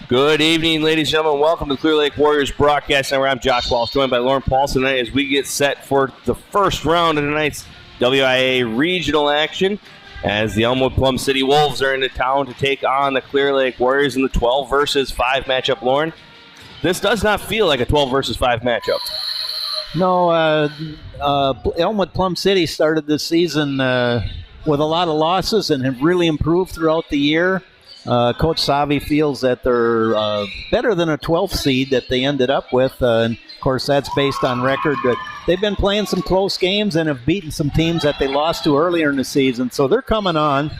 Good evening, ladies and gentlemen. Welcome to the Clear Lake Warriors broadcast. I'm Josh Walsh, joined by Lauren Paulson tonight as we get set for the first round of tonight's WIAA regional action as the Elmwood Plum City Wolves are into town to take on the Clear Lake Warriors in the 12 versus 5 matchup. Lauren, this does not feel like a 12 versus 5 matchup. No, Elmwood Plum City started this season with a lot of losses and have really improved throughout the year. Coach Savi feels that they're better than a 12th seed that they ended up with. And of course, that's based on record. But they've been playing some close games and have beaten some teams that they lost to earlier in the season. So they're coming on.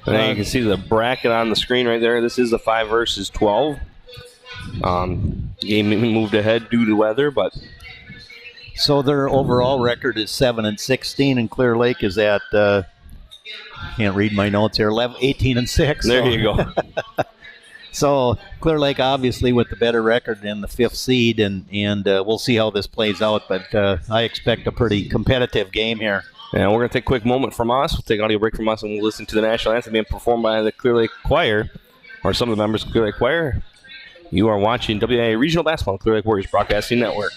And you can see the bracket on the screen right there. This is the 5 versus 12. Game moved ahead due to weather, but so their overall record is 7-16, and Clear Lake is at. Can't read my notes here. 18-6. There you go. So Clear Lake obviously with the better record in the 5th seed, and we'll see how this plays out. But I expect a pretty competitive game here. And we're going to take a quick moment from us. We'll take an audio break from us, and we'll listen to the national anthem being performed by the Clear Lake Choir, or some of the members of the Clear Lake Choir. You are watching WIAA Regional Basketball on Clear Lake Warriors Broadcasting Network.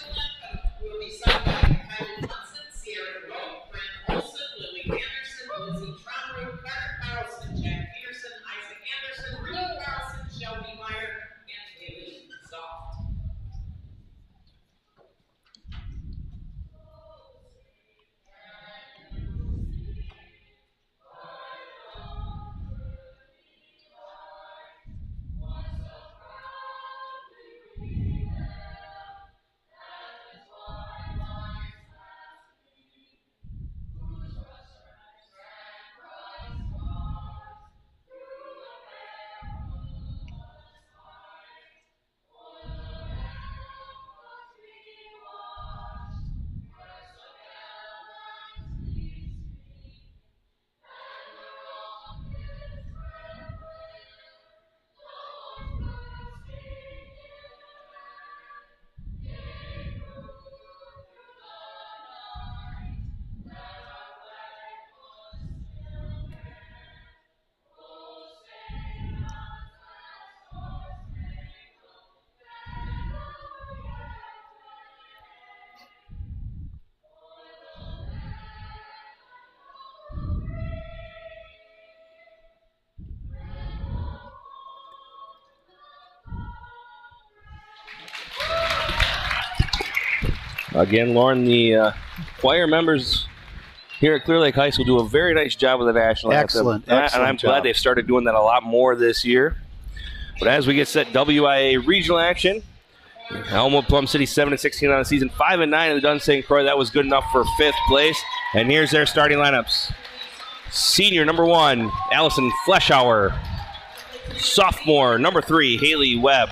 Again, Lauren, the choir members here at Clear Lake High School do a very nice job with the national anthem. And I'm glad they've started doing that a lot more this year. But as we get set, WIAA regional action. Elmwood Plum City 7-16 on the season, 5-9 in the Dunsink Croy. That was good enough for 5th place. And here's their starting lineups. Senior number 1, Allison Fleschauer. Sophomore number 3, Haley Webb.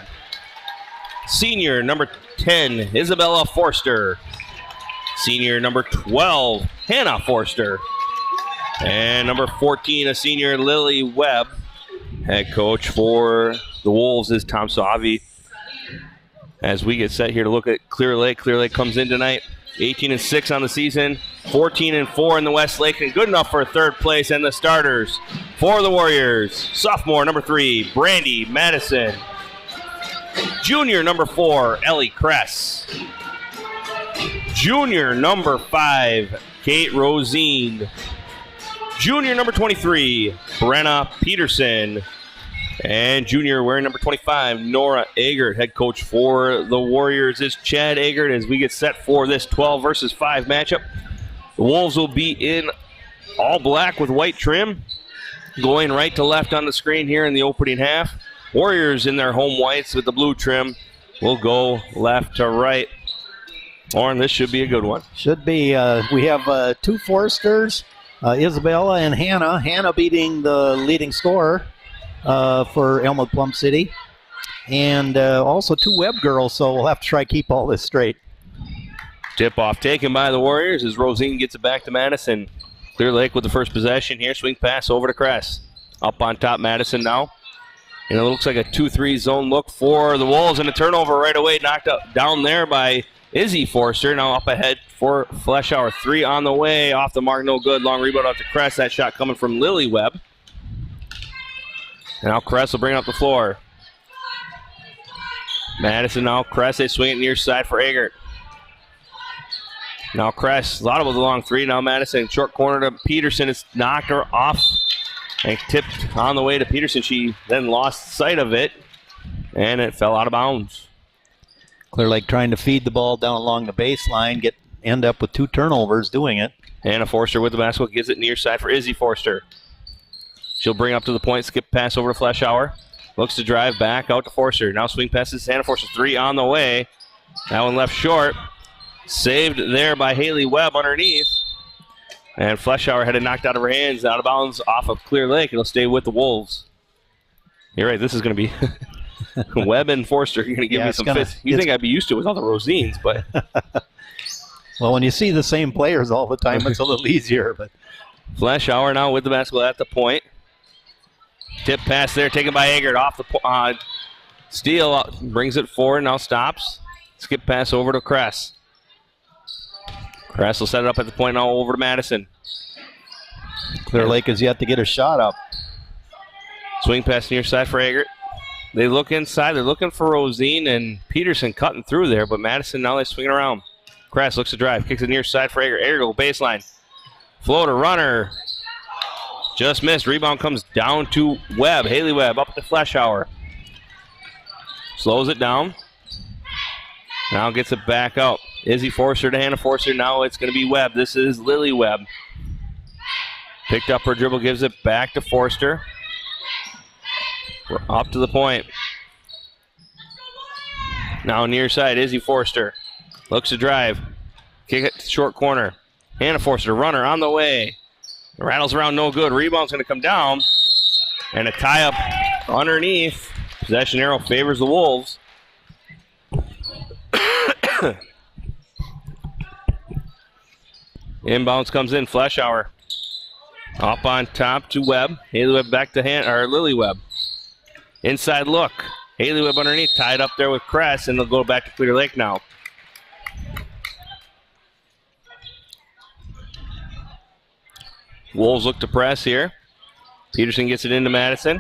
Senior number 10, Isabella Forster. Senior number 12, Hannah Forster. And number 14, a senior, Lily Webb. Head coach for the Wolves is Tom Savi. As we get set here to look at Clear Lake. Clear Lake comes in tonight 18-6 on the season, 14-4 in the West Lake, and good enough for 3rd place. And the starters for the Warriors, sophomore number 3, Brandy Madison. Junior number 4, Ellie Kress. Junior number 5, Kate Rosine. Junior number 23, Brenna Peterson. And junior wearing number 25, Nora Agert. Head coach for the Warriors is Chad Agert as we get set for this 12 versus 5 matchup. The Wolves will be in all black with white trim, going right to left on the screen here in the opening half. Warriors in their home whites with the blue trim will go left to right. Lauren, this should be a good one. Should be. We have 2 Forsters, Isabella and Hannah. Hannah beating the leading scorer for Elmwood Plum City. And also 2 Webb girls, so we'll have to try to keep all this straight. Tip-off taken by the Warriors as Rosine gets it back to Madison. Clear Lake with the first possession here. Swing pass over to Kress. Up on top, Madison now. And it looks like a 2-3 zone look for the Wolves, and a turnover right away knocked up down there by Izzy Forster. Now up ahead for Fleschauer. 3 on the way. Off the mark, no good. Long rebound out to Kress. That shot coming from Lily Webb. Now Kress will bring up the floor. Madison now, Kress, they swing it near side for Eggert. Now Kress, a lot of it was a long three. Now Madison, short corner to Peterson. It's knocked her off and tipped on the way to Peterson. She then lost sight of it, and it fell out of bounds. Clear Lake trying to feed the ball down along the baseline, end up with 2 turnovers doing it. Hannah Forster with the basketball, gives it near side for Izzy Forster. She'll bring up to the point, skip pass over to Fleschauer. Looks to drive back out to Forster. Now swing passes Hannah Forster, 3 on the way. That one left short. Saved there by Haley Webb underneath. And Fleschauer had it knocked out of her hands, out of bounds off of Clear Lake. It'll stay with the Wolves. You're right, this is going to be Webb and Forster. You're going to give me some fits. You think I'd be used to it with all the Rosines, but... Well, when you see the same players all the time, it's a little easier. But Fleschauer now with the basketball at the point. Tip pass there, taken by Eggert off the steal, brings it forward, now stops. Skip pass over to Kress. Kress will set it up at the point, now over to Madison. Clear Lake has yet to get a shot up. Swing pass near side for Eggert. They look inside, they're looking for Rosine and Peterson cutting through there, but Madison now they swing it around. Kress looks to drive, kicks it near side for Eggert. Eggert will baseline. Floater, runner. Just missed. Rebound comes down to Webb. Haley Webb up to Fleschauer. Slows it down. Now gets it back out. Izzy Forster to Hannah Forster. Now it's going to be Webb. This is Lily Webb. Picked up her dribble, gives it back to Forster. We're up to the point. Now near side, Izzy Forster. Looks to drive. Kick it to short corner. Hannah Forster, runner on the way. Rattles around, no good. Rebound's going to come down. And a tie-up underneath. Possession arrow favors the Wolves. Inbounds comes in. Fleschauer up on top to Webb. Haley Webb back to Lily Webb. Inside look. Haley Webb underneath, tied up there with Kress, and they'll go back to Clear Lake now. Wolves look to press here. Peterson gets it into Madison.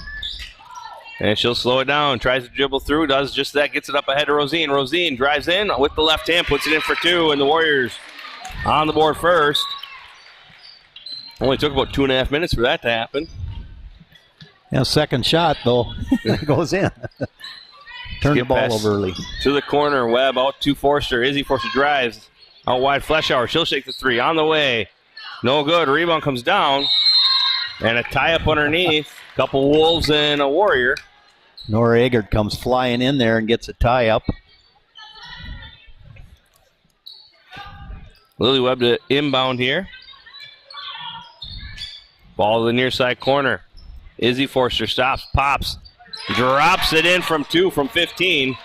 And she'll slow it down. Tries to dribble through. Does just that. Gets it up ahead to Rosine. Rosine drives in with the left hand. Puts it in for 2. And the Warriors on the board first. Only took about 2.5 minutes for that to happen. Yeah, second shot, though. It goes in. Turn the ball over early. To the corner. Webb out to Forster. Izzy Forster drives. Out wide. Fleschauer. She'll shake the 3. On the way. No good. Rebound comes down. And a tie-up underneath. Couple Wolves and a Warrior. Nora Eggert comes flying in there and gets a tie-up. Lily Webb to inbound here. Ball to the near side corner. Izzy Forster stops, pops, drops it in from 2 from 15.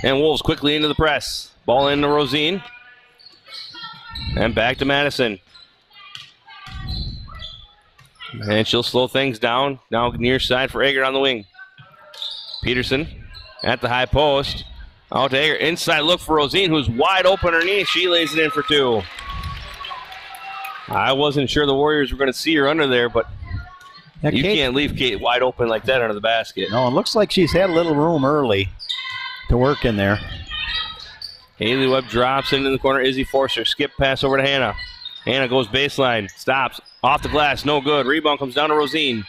And Wolves quickly into the press. Ball into Rosine. And back to Madison. And she'll slow things down. Now near side for Eggert on the wing. Peterson at the high post. Out to Eggert. Inside look for Rosine, who's wide open underneath. She lays it in for 2. I wasn't sure the Warriors were going to see her under there, but you can't leave Kate wide open like that under the basket. No, it looks like she's had a little room early to work in there. Haley Webb drops into the corner. Izzy Forster. Skip pass over to Hannah. Hannah goes baseline. Stops. Off the glass. No good. Rebound comes down to Rosine.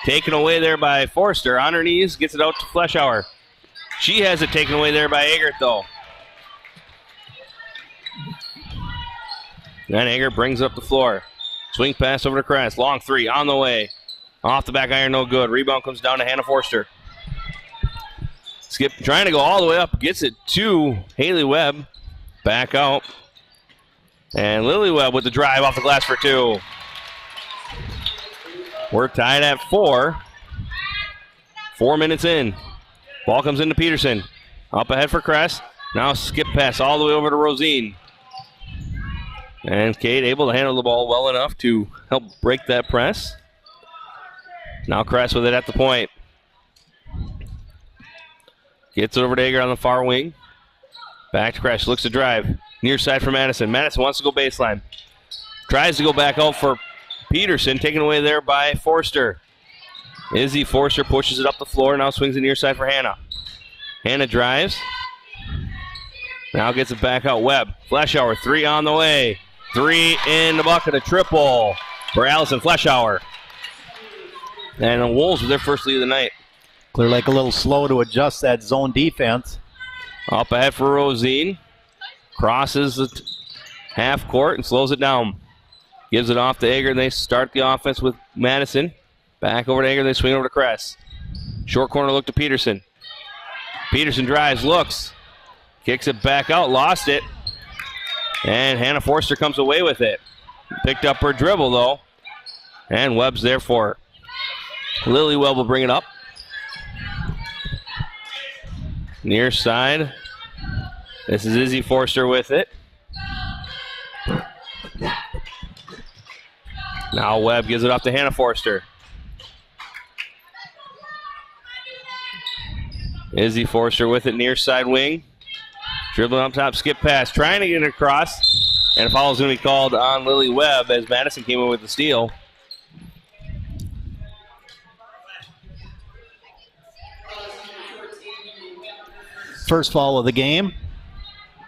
Taken away there by Forster. On her knees. Gets it out to Fleschauer. She has it taken away there by Eggert, though. Then Eggert brings up the floor. Swing pass over to Kress. Long 3 on the way. Off the back iron. No good. Rebound comes down to Hannah Forster. Skip trying to go all the way up. Gets it to Haley Webb. Back out. And Lily Webb with the drive off the glass for 2. We're tied at 4. 4 minutes in. Ball comes into Peterson. Up ahead for Kress. Now skip pass all the way over to Rosine. And Kate able to handle the ball well enough to help break that press. Now Kress with it at the point. Gets it over to Eggert on the far wing. Back to Kress. Looks to drive. Near side for Madison. Madison wants to go baseline. Tries to go back out for Peterson. Taken away there by Forster. Izzy Forster pushes it up the floor. Now swings it near side for Hannah. Hannah drives. Now gets it back out. Webb. Fleshauer, 3 on the way. 3 in the bucket. A triple for Allison Fleshauer. And the Wolves with their first lead of the night. Clear Lake a little slow to adjust that zone defense. Up ahead for Rosine. Crosses the half court and slows it down. Gives it off to Egger, and they start the offense with Madison. Back over to Egger, they swing over to Kress. Short corner look to Peterson. Peterson drives, looks. Kicks it back out, lost it. And Hannah Forster comes away with it. Picked up her dribble, though. And Webb's there for her. Lily Webb will bring it up. Near side. This is Izzy Forster with it. Now Webb gives it off to Hannah Forster. Izzy Forster with it near side wing. Dribbling up top, skip pass. Trying to get it across. And a foul is going to be called on Lily Webb as Madison came in with the steal. First foul of the game.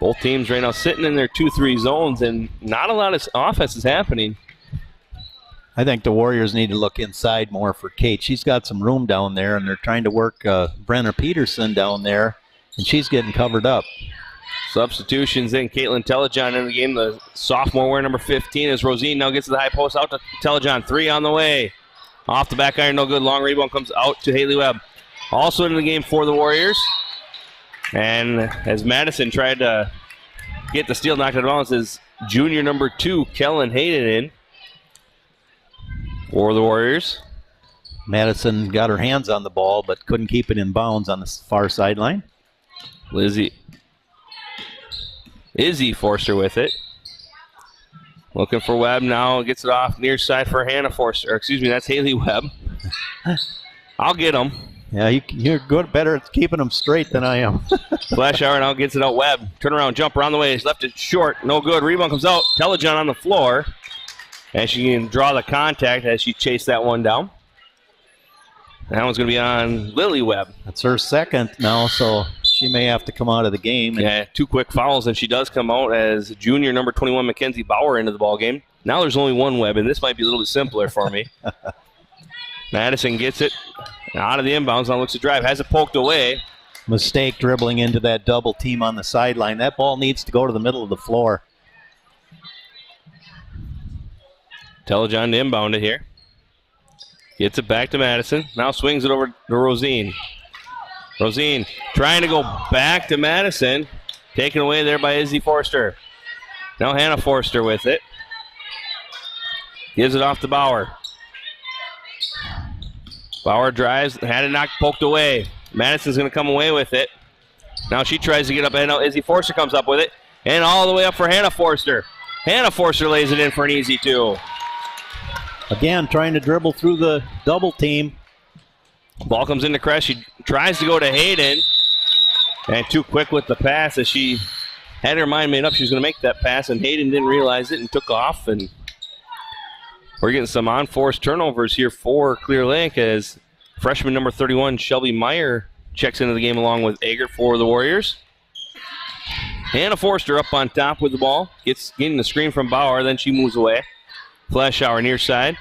Both teams right now sitting in their 2-3 zones, and not a lot of offense is happening. I think the Warriors need to look inside more for Kate. She's got some room down there, and they're trying to work Brenna Peterson down there, and she's getting covered up. Substitutions in. Caitlin Telejohn in the game. The sophomore wearing number 15 as Rosine now gets to the high post. Out to Telejohn. 3 on the way. Off the back iron, no good. Long rebound comes out to Haley Webb. Also in the game for the Warriors. And as Madison tried to get the steal knocked out of bounds, is junior number 2, Kellen Hayden in for the Warriors. Madison got her hands on the ball, but couldn't keep it in bounds on the far sideline. Izzy Forster with it. Looking for Webb now. Gets it off near side for Hannah Forster. Or excuse me, that's Haley Webb. I'll get him. Yeah, you're good, better at keeping them straight than I am. Fleshauer now gets it out. Webb. Turn around, jumper on the way. He's left it short. No good. Rebound comes out. Telejohn on the floor. And she can draw the contact as she chased that one down. That one's going to be on Lily Webb. That's her second now, so she may have to come out of the game. Yeah, 2 quick fouls, and she does come out as junior number 21, Mackenzie Bauer, into the ball game. Now there's only one Webb, and this might be a little bit simpler for me. Madison gets it out of the inbounds. Now looks to drive. Has it poked away. Mistake dribbling into that double team on the sideline. That ball needs to go to the middle of the floor. Telejohn to inbound it here. Gets it back to Madison. Now swings it over to Rosine. Rosine trying to go back to Madison. Taken away there by Izzy Forster. Now Hannah Forster with it. Gives it off to Bauer. Bauer drives. Had it knocked, poked away. Madison's going to come away with it. Now she tries to get up, and now Izzy Forster comes up with it. And all the way up for Hannah Forster. Hannah Forster lays it in for an easy 2. Again, trying to dribble through the double team. Ball comes into Kress. She tries to go to Hayden. And too quick with the pass as she had her mind made up. She was going to make that pass, and Hayden didn't realize it and took off. And we're getting some on-force turnovers here for Clear Lake as freshman number 31, Shelby Meyer, checks into the game along with Eggert for the Warriors. Hannah Forster up on top with the ball. Getting the screen from Bauer, then she moves away. Fleshauer near side.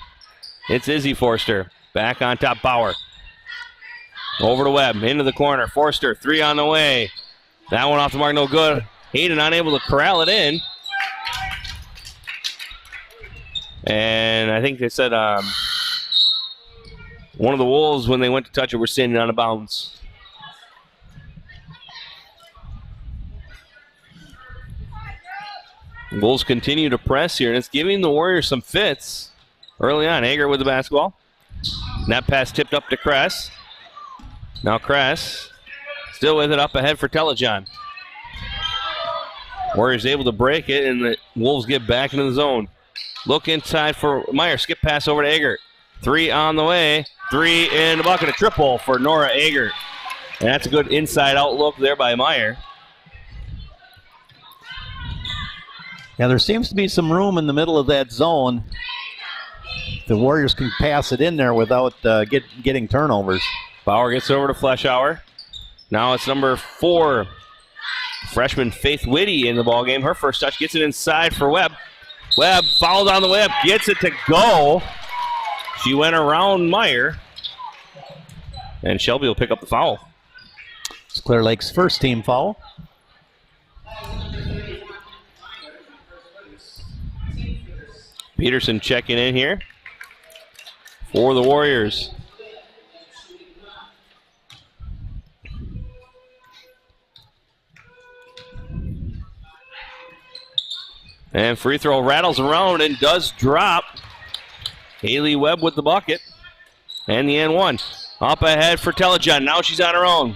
It's Izzy Forster. Back on top, Bauer. Over to Webb, into the corner. Forster, 3 on the way. That one off the mark, no good. Hayden unable to corral it in. And I think they said one of the Wolves, when they went to touch it, were standing out of bounds. Wolves continue to press here, and it's giving the Warriors some fits early on. Hager with the basketball. That pass tipped up to Kress. Now Kress still with it up ahead for Telejohn. Warriors able to break it, and the Wolves get back into the zone. Look inside for Meyer. Skip pass over to Eggert. 3 on the way. 3 in the bucket. A triple for Nora Eggert. And that's a good inside out look there by Meyer. Yeah, there seems to be some room in the middle of that zone the Warriors can pass it in there without getting turnovers. Bauer gets over to Fleschauer. Now it's number 4, freshman Faith Whitty in the ballgame. Her first touch gets it inside for Webb. Webb follows on the Webb, gets it to go. She went around Meyer. And Shelby will pick up the foul. It's Clear Lake's first team foul. Peterson checking in here for the Warriors. And free throw rattles around and does drop. Haley Webb with the bucket. And the N1. Up ahead for Telejohn. Now she's on her own.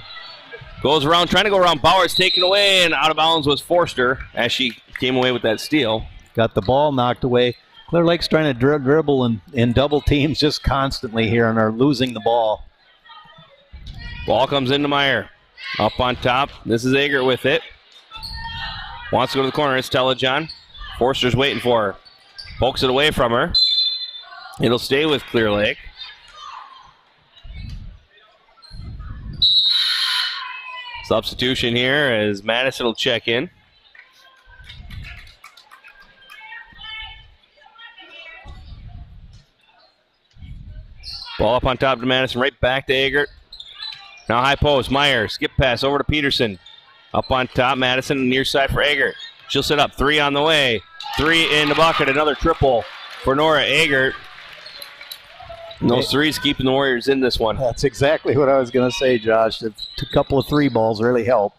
Goes around, trying to go around. Bauer's taken away, and out of bounds was Forster as she came away with that steal. Got the ball knocked away. Clear Lake's trying to dribble in double teams just constantly here and are losing the ball. Ball comes into Meyer. Up on top. This is Eggert with it. Wants to go to the corner. It's Telejohn. Forster's waiting for her. Pokes it away from her. It'll stay with Clear Lake. Substitution here as Madison will check in. Ball up on top to Madison, right back to Eggert. Now high post, Meyer, skip pass over to Peterson. Up on top, Madison, near side for Eggert. She'll set up, 3 on the way. 3 in the bucket, another triple for Nora Eggert. And those threes keeping the Warriors in this one. That's exactly what I was going to say, Josh. A couple of 3 balls really help.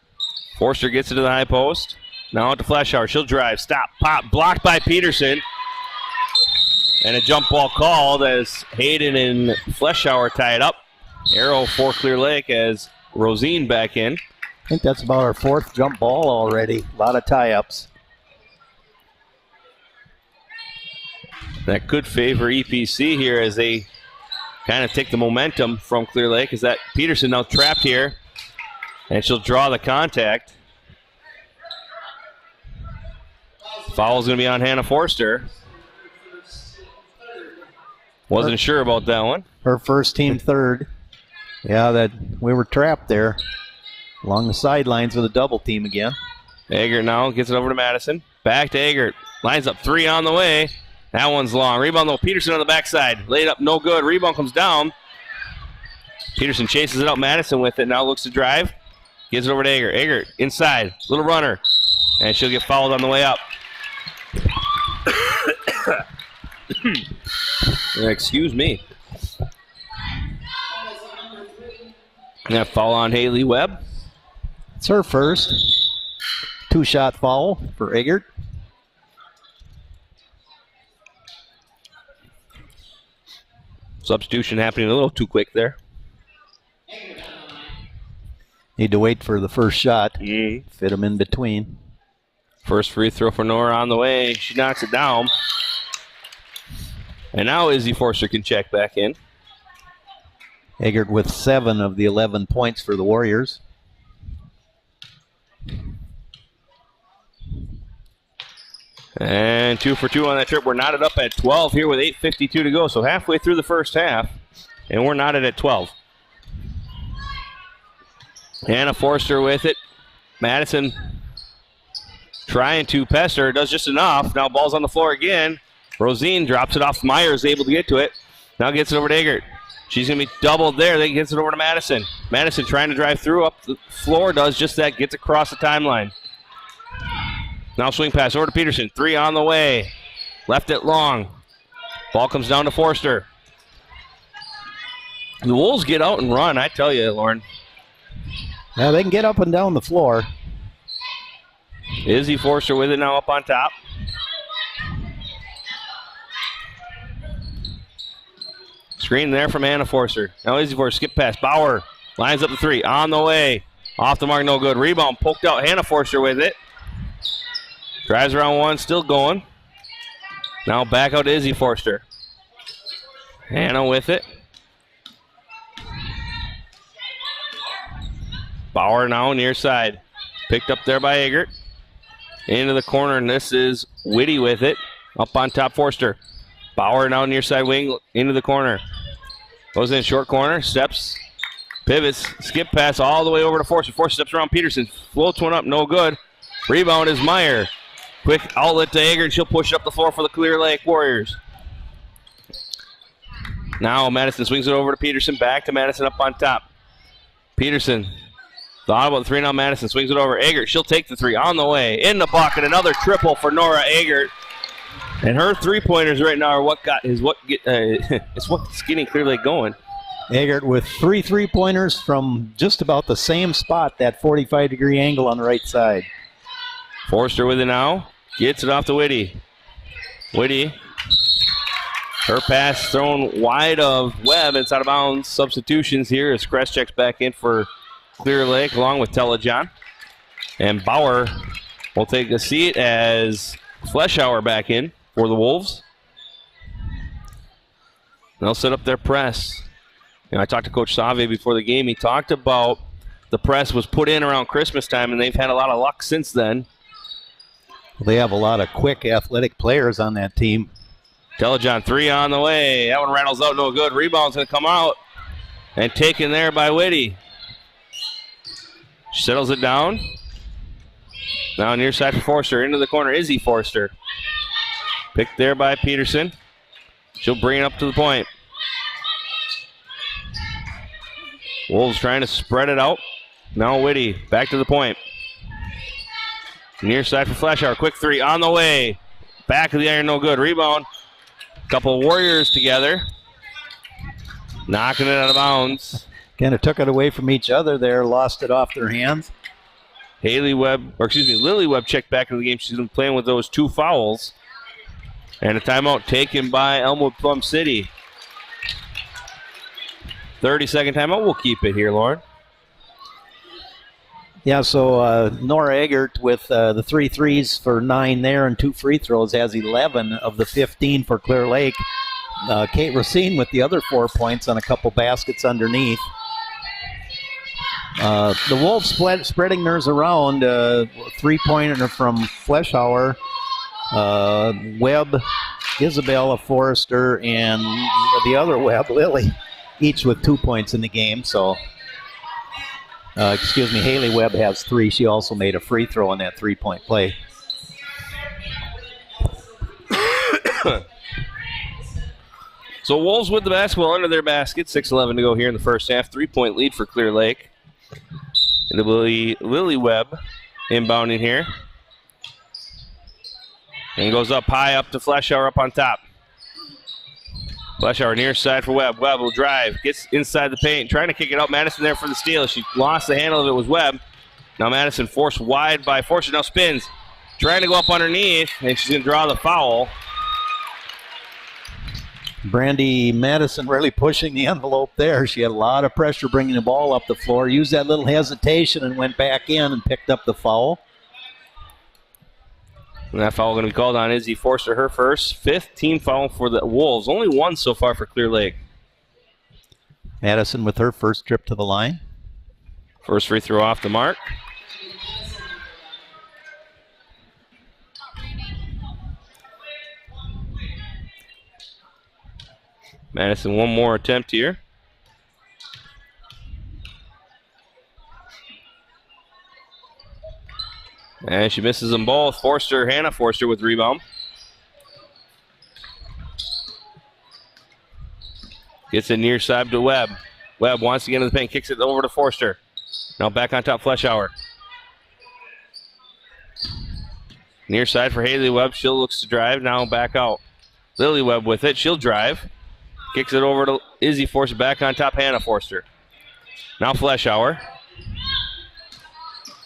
Forster gets it to the high post. Now out to Fleschauer. She'll drive. Stop. Pop. Blocked by Peterson. And a jump ball called as Hayden and Fleschauer tie it up. Arrow for Clear Lake as Rosine back in. I think that's about our 4th jump ball already. A lot of tie-ups. That could favor EPC here as they kind of take the momentum from Clear Lake. Is that Peterson now trapped here, and she'll draw the contact. Foul's going to be on Hannah Forster. Wasn't sure about that one. Her first team third. Yeah, that we were trapped there along the sidelines with a double team again. Eggert now gets it over to Madison. Back to Eggert. Lines up 3 on the way. That one's long. Rebound though. Peterson on the backside. Laid up, no good. Rebound comes down. Peterson chases it out. Madison with it. Now looks to drive. Gives it over to Eggert. Eggert inside. Little runner. And she'll get fouled on the way up. Excuse me. And that foul on Haley Webb. It's her first. 2-shot foul for Eggert. Substitution happening a little too quick there. Need to wait for the first shot. Fit them in between. First free throw for Nora on the way. She knocks it down. And now Izzy Forster can check back in. Eggert with 7 of the 11 points for the Warriors. And 2 for 2 on that trip. We're knotted up at 12 here with 8:52 to go. So halfway through the first half, and we're knotted at 12. Hannah Forster with it. Madison trying to pester. Does just enough. Now ball's on the floor again. Rosine drops it off. Myers able to get to it. Now gets it over to Eggert. She's going to be doubled there. Then gets it over to Madison. Madison trying to drive through up the floor. Does just that. Gets across the timeline. Now swing pass over to Peterson. 3 on the way. Left it long. Ball comes down to Forster. The Wolves get out and run, I tell you, Lauren. Yeah, they can get up and down the floor. Izzy Forster with it now up on top. Screen there from Hannah Forster. Now Izzy Forster, skip pass. Bauer lines up the 3. On the way. Off the mark, no good. Rebound poked out. Hannah Forster with it. Drives around one, still going. Now back out to Izzy Forster. Hannah with it. Bauer now near side. Picked up there by Eggert. Into the corner, and this is Whitty with it. Up on top, Forster. Bauer now near side wing into the corner. Goes in short corner, steps, pivots, skip pass all the way over to Forster. Forster steps around Peterson, floats one up, no good. Rebound is Meyer. Quick outlet to Eggert, and she'll push it up the floor for the Clear Lake Warriors. Now Madison swings it over to Peterson, back to Madison up on top. Peterson thought about the three, now Madison swings it over. Eggert, she'll take the three on the way. In the bucket, another triple for Nora Eggert. And her three-pointers right now are it's what's getting Clear Lake going. Eggert with 3 3-pointers from just about the same spot, that 45-degree angle on the right side. Forster with it now. Gets it off to Whitty. Whitty. Her pass thrown wide of Webb, inside of bounds. Substitutions here as Kress checks back in for Clear Lake along with Telejohn. And Bauer will take a seat as Fleschauer back in for the Wolves. They'll set up their press. I talked to Coach Save before the game. He talked about the press was put in around Christmas time, and they've had a lot of luck since then. They have a lot of quick, athletic players on that team. Telejohn, three on the way. That one rattles out, no good. Rebound's going to come out and taken there by Whitty. Settles it down. Now near side for Forster. Into the corner, Izzy Forster. Picked there by Peterson. She'll bring it up to the point. Wolves trying to spread it out. Now Whitty back to the point. Near side for Fleschauer. Quick three on the way. Back of the iron, no good. Rebound. Couple Warriors together. Knocking it out of bounds. Kind of took it away from each other there. Lost it off their hands. Lily Webb checked back into the game. She's been playing with those 2 fouls. And a timeout taken by Elmwood Plum City. 30-second timeout. We'll keep it here, Lauren. Yeah, so Nora Eggert with the 3 threes for 9 there and 2 free throws has 11 of the 15 for Clear Lake. Kate Racine with the other 4 points on a couple baskets underneath. The Wolves spreading theirs around. 3-pointer from Fleschauer. Webb, Isabella Forrester, and the other Webb, Lily, each with 2 points in the game. So, Haley Webb has 3. She also made a free throw on that 3-point play. So Wolves with the basketball under their basket. 6:11 to go here in the first half. 3-point lead for Clear Lake. And it will be Lily Webb inbounding here. And goes up high up to Fleschauer up on top. Fleschauer near side for Webb. Webb will drive. Gets inside the paint. Trying to kick it out. Madison there for the steal. She lost the handle of it. Was Webb. Now Madison forced wide by Forster. Now spins. Trying to go up underneath. And she's going to draw the foul. Brandy Madison really pushing the envelope there. She had a lot of pressure bringing the ball up the floor. Used that little hesitation and went back in and picked up the foul. And that foul going to be called on Izzy Forster, her first. 5th team foul for the Wolves. Only 1 so far for Clear Lake. Madison with her first trip to the line. First free throw off the mark. Madison, one more attempt here. And she misses them both. Hannah Forster with the rebound. Gets it near side to Webb. Webb wants to get into the paint, kicks it over to Forster. Now back on top, Fleschauer. Near side for Haley Webb. She looks to drive, now back out. Lily Webb with it, she'll drive. Kicks it over to Izzy Forster, back on top, Hannah Forster. Now Fleschauer.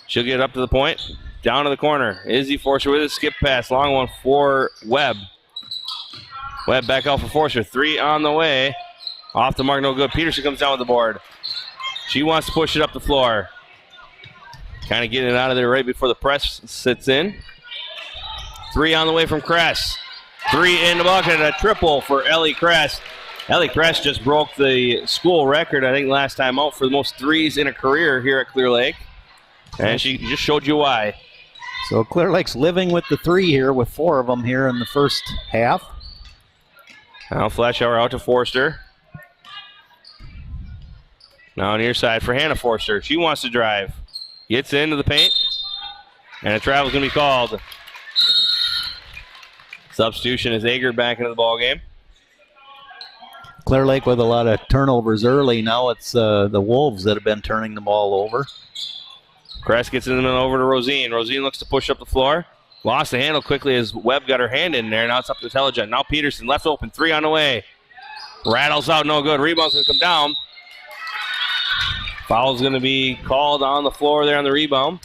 She'll get up to the point. Down to the corner. Izzy Forster with a skip pass. Long one for Webb. Webb back out for Forster. 3 on the way. Off the mark, no good. Peterson comes down with the board. She wants to push it up the floor. Kind of getting it out of there right before the press sits in. 3 on the way from Kress. 3 in the bucket. A triple for Ellie Kress. Ellie Kress just broke the school record, I think, last time out for the most threes in a career here at Clear Lake. And she just showed you why. So Clear Lake's living with the 3 here with 4 of them here in the first half. Now Flashauer out to Forster. Now near side for Hannah Forster. She wants to drive. Gets into the paint. And a travel's going to be called. Substitution is Ager back into the ball game. Clear Lake with a lot of turnovers early. Now it's the Wolves that have been turning the ball over. Kress gets in the middle over to Rosine. Rosine looks to push up the floor. Lost the handle quickly as Webb got her hand in there. Now it's up to Intelligent. Now Peterson left open. 3 on the way. Rattles out, no good. Rebound's going to come down. Foul's going to be called on the floor there on the rebound.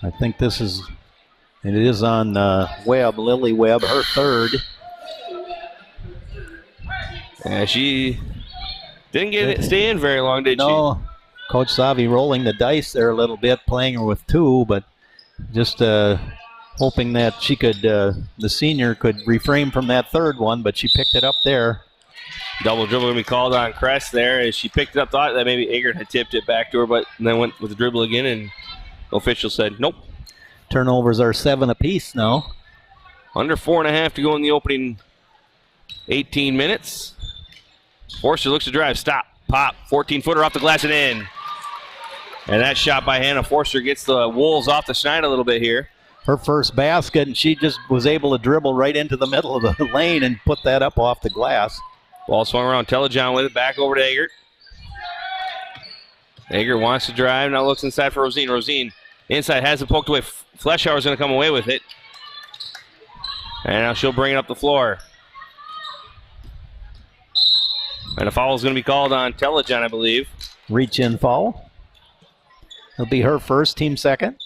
I think it is on Webb, Lily Webb, her third. Yeah, she didn't stay in very long, did she? No, Coach Savi rolling the dice there a little bit, playing her with 2, but just hoping that she could, the senior could refrain from that third one, but she picked it up there. Double dribble going to be called on Kress there as she picked it up. Thought that maybe Eggert had tipped it back to her, but then went with the dribble again, and the official said nope. Turnovers are 7 apiece now. Under 4.5 to go in the opening 18 minutes. Forster looks to drive. Stop. Pop. 14-footer off the glass and in. And that shot by Hannah Forster gets the Wolves off the schneid a little bit here. Her first basket, and she just was able to dribble right into the middle of the lane and put that up off the glass. Ball swung around. Telejohn with it. Back over to Eggert. Eggert wants to drive. Now looks inside for Rosine. Rosine inside has it poked away. Fleshauer's going to come away with it. And now she'll bring it up the floor. And a foul is going to be called on Telejohn, I believe. Reach in foul. It'll be her first, team second.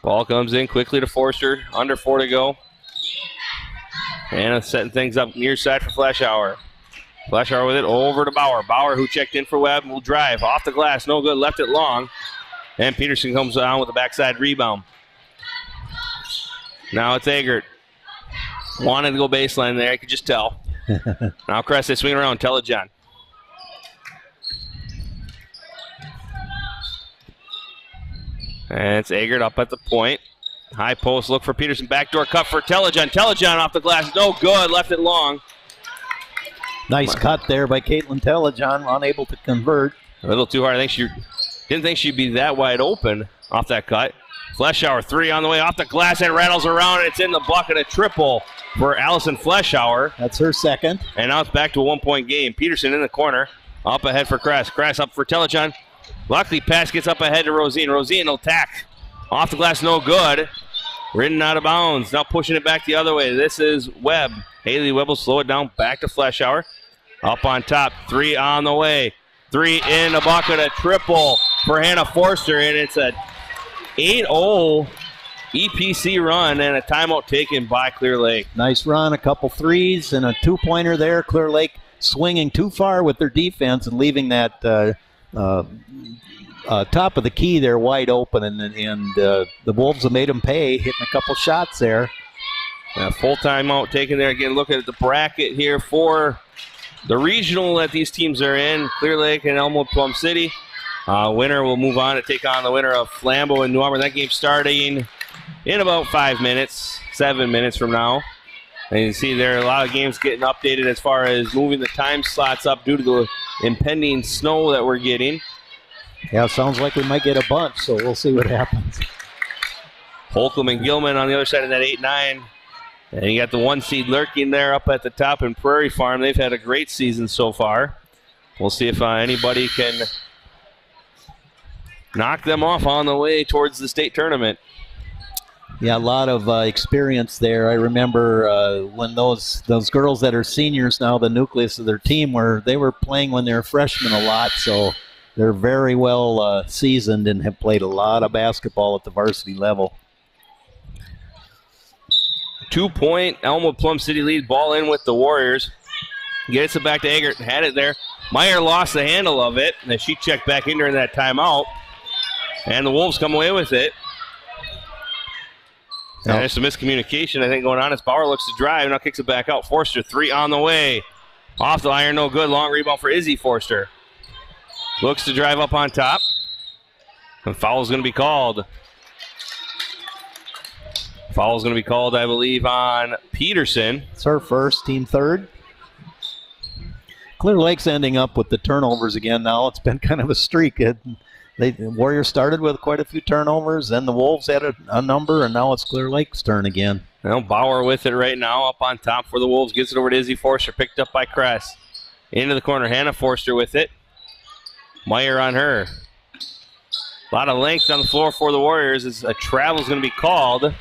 Ball comes in quickly to Forster. Under 4 to go. And setting things up near side for Flashauer. Flashauer with it over to Bauer. Bauer, who checked in for Webb, will drive. Off the glass, no good. Left it long. And Peterson comes down with the backside rebound. Now it's Eggert. Wanted to go baseline there, I could just tell. Now Kress, they swing around. Telejohn. And it's Eggert up at the point. High post look for Peterson. Backdoor cut for Telejohn. Telejohn off the glass. No good. Left it long. Nice cut there by Caitlin Telejohn. Unable to convert. A little too hard. Didn't think she'd be that wide open off that cut. Fleshauer 3 on the way off the glass and rattles around. And it's in the bucket. A triple for Allison Fleshauer. That's her second. And now it's back to a 1-point game. Peterson in the corner. Up ahead for Kress. Kress up for Telejohn. Luckily, pass gets up ahead to Rosine. Rosine will tack. Off the glass, no good. Ridden out of bounds. Now pushing it back the other way. This is Webb. Haley Webb will slow it down. Back to Fleshauer. Up on top. 3 on the way. 3 in the bucket. A triple for Hannah Forster. And it's a 8-0 EPC run and a timeout taken by Clear Lake. Nice run. A couple threes and a 2-pointer there. Clear Lake swinging too far with their defense and leaving that top of the key there wide open, and the Wolves have made them pay, hitting a couple shots there. Full timeout taken there. Again, looking at the bracket here for the regional that these teams are in, Clear Lake and Elmwood Plum City. Winner will move on to take on the winner of Flambeau and New Auburn. That game starting in about 7 minutes from now. And you see there are a lot of games getting updated as far as moving the time slots up due to the impending snow that we're getting. Yeah, sounds like we might get a bunch, so we'll see what happens. Holcomb and Gilman on the other side of that 8-9. And you got the 1 seed lurking there up at the top in Prairie Farm. They've had a great season so far. We'll see if anybody can knock them off on the way towards the state tournament. Yeah, a lot of experience there. I remember when those girls that are seniors now, the nucleus of their team, they were playing when they were freshmen a lot, so they're very well seasoned and have played a lot of basketball at the varsity level. 2-point Elmwood Plum City lead. Ball in with the Warriors. Gets it back to Eggert. Had it there. Meyer lost the handle of it, and she checked back in during that timeout. And the Wolves come away with it. And there's some miscommunication, I think, going on as Bauer looks to drive. Now kicks it back out. Forster, 3 on the way. Off the iron, no good. Long rebound for Izzy Forster. Looks to drive up on top. And foul is going to be called. Foul's going to be called, I believe, on Peterson. It's her first, team third. Clear Lake's ending up with the turnovers again now. It's been kind of a streak. The Warriors started with quite a few turnovers, then the Wolves had a number, and now it's Clear Lake's turn again. Well, Bauer with it right now, up on top for the Wolves. Gets it over to Izzy Forster, picked up by Kress. Into the corner, Hannah Forster with it. Meyer on her. A lot of length on the floor for the Warriors as a travel's going to be called. I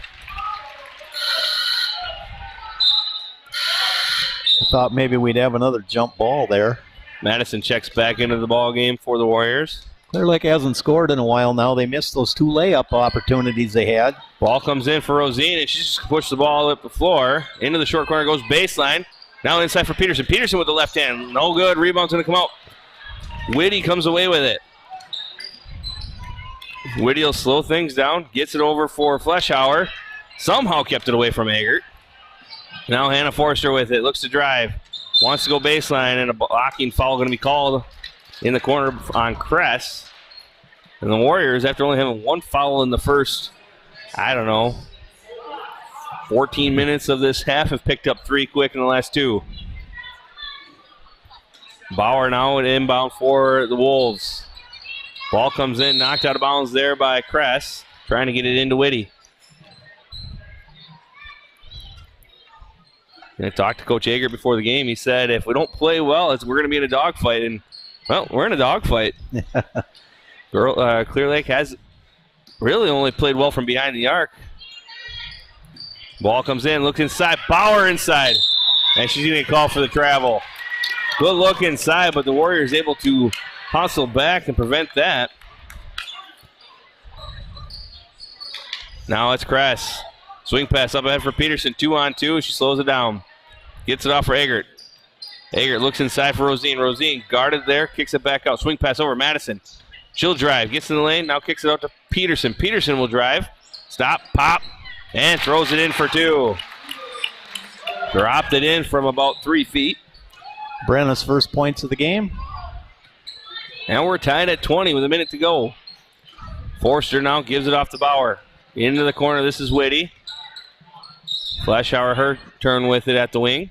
thought maybe we'd have another jump ball there. Madison checks back into the ball game for the Warriors. Clear Lake hasn't scored in a while now. They missed those 2 layup opportunities they had. Ball comes in for Rosine, and she just pushed the ball up the floor. Into the short corner goes baseline. Now inside for Peterson. Peterson with the left hand. No good. Rebound's going to come out. Whitty comes away with it. Whitty will slow things down. Gets it over for Fleischhauer. Somehow kept it away from Eggert. Now Hannah Forster with it. Looks to drive. Wants to go baseline, and a blocking foul going to be called in the corner on Kress. And the Warriors, after only having 1 foul in the first, 14 minutes of this half, have picked up 3 quick in the last 2. Bauer now at inbound for the Wolves. Ball comes in, knocked out of bounds there by Kress, trying to get it into Whitty. I talked to Coach Eggert before the game. He said, if we don't play well, we're going to be in a dogfight. And, well, we're in a dogfight. Clear Lake has really only played well from behind the arc. Ball comes in, looks inside. Bauer inside. And she's going to call for the travel. Good look inside, but the Warriors able to hustle back and prevent that. Now it's Kress. Swing pass up ahead for Peterson. 2-on-2. She slows it down. Gets it off for Eggert. Eggert looks inside for Rosine. Rosine guarded there. Kicks it back out. Swing pass over Madison. She'll drive. Gets in the lane. Now kicks it out to Peterson. Peterson will drive. Stop. Pop. And throws it in for 2. Dropped it in from about 3 feet. Brenna's first points of the game. And we're tied at 20 with a minute to go. Forster now gives it off to Bauer. Into the corner. This is Whitty. Fleischhauer, her turn with it at the wing.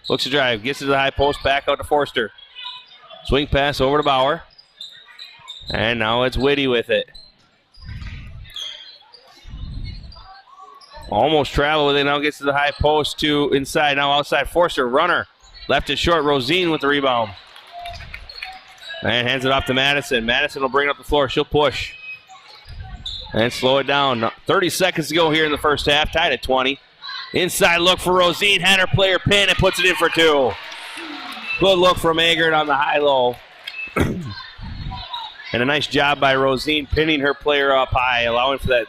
Looks to drive. Gets it to the high post. Back out to Forster. Swing pass over to Bauer. And now it's Whitty with it. Almost travel with it. Now gets to the high post to inside. Now outside. Forster, runner. Left it short. Rosine with the rebound. And hands it off to Madison. Madison will bring it up the floor. She'll push. And slow it down. 30 seconds to go here in the first half. Tied at 20. Inside look for Rosine. Had her player pin and puts it in for 2. Good look from Eggert on the high-low. And a nice job by Rosine pinning her player up high, allowing for that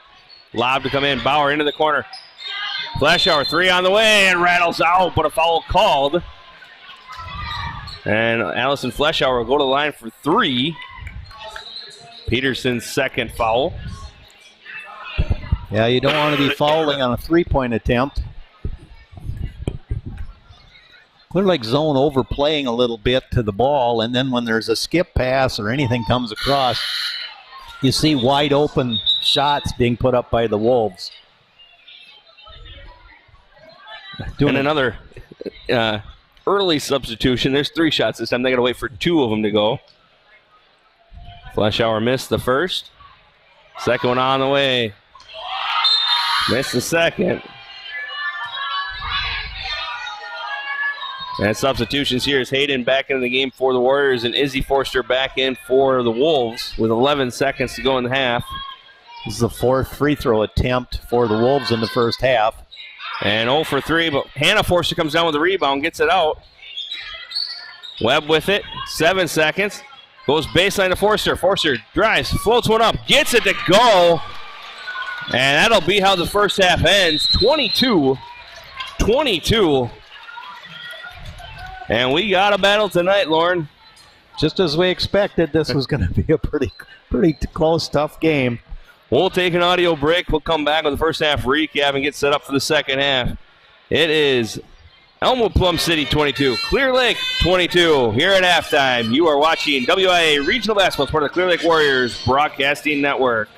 lob to come in. Bauer into the corner. Fleischhauer 3 on the way and rattles out, but a foul called. And Allison Fleischhauer will go to the line for 3. Peterson's second foul. Yeah, you don't want to be fouling on a 3-point attempt. Clear Lake zone overplaying a little bit to the ball, and then when there's a skip pass or anything comes across, you see wide open shots being put up by the Wolves. And another early substitution. There's 3 shots this time. They got to wait for 2 of them to go. Fleischhauer missed the first. Second one on the way. Missed the second. And substitutions here is Hayden back into the game for the Warriors and Izzy Forster back in for the Wolves with 11 seconds to go in the half. This is the 4th free throw attempt for the Wolves in the first half. And 0 for 3, but Hannah Forster comes down with the rebound, gets it out. Webb with it, 7 seconds. Goes baseline to Forster. Forster drives, floats one up, gets it to go. And that'll be how the first half ends, 22-22. And we got a battle tonight, Lauren. Just as we expected, this was going to be a pretty close, tough game. We'll take an audio break. We'll come back with the first half recap and get set up for the second half. It is Elmwood Plum City 22, Clear Lake 22. Here at halftime, you are watching WIAA Regional Basketball, part of the Clear Lake Warriors Broadcasting Network.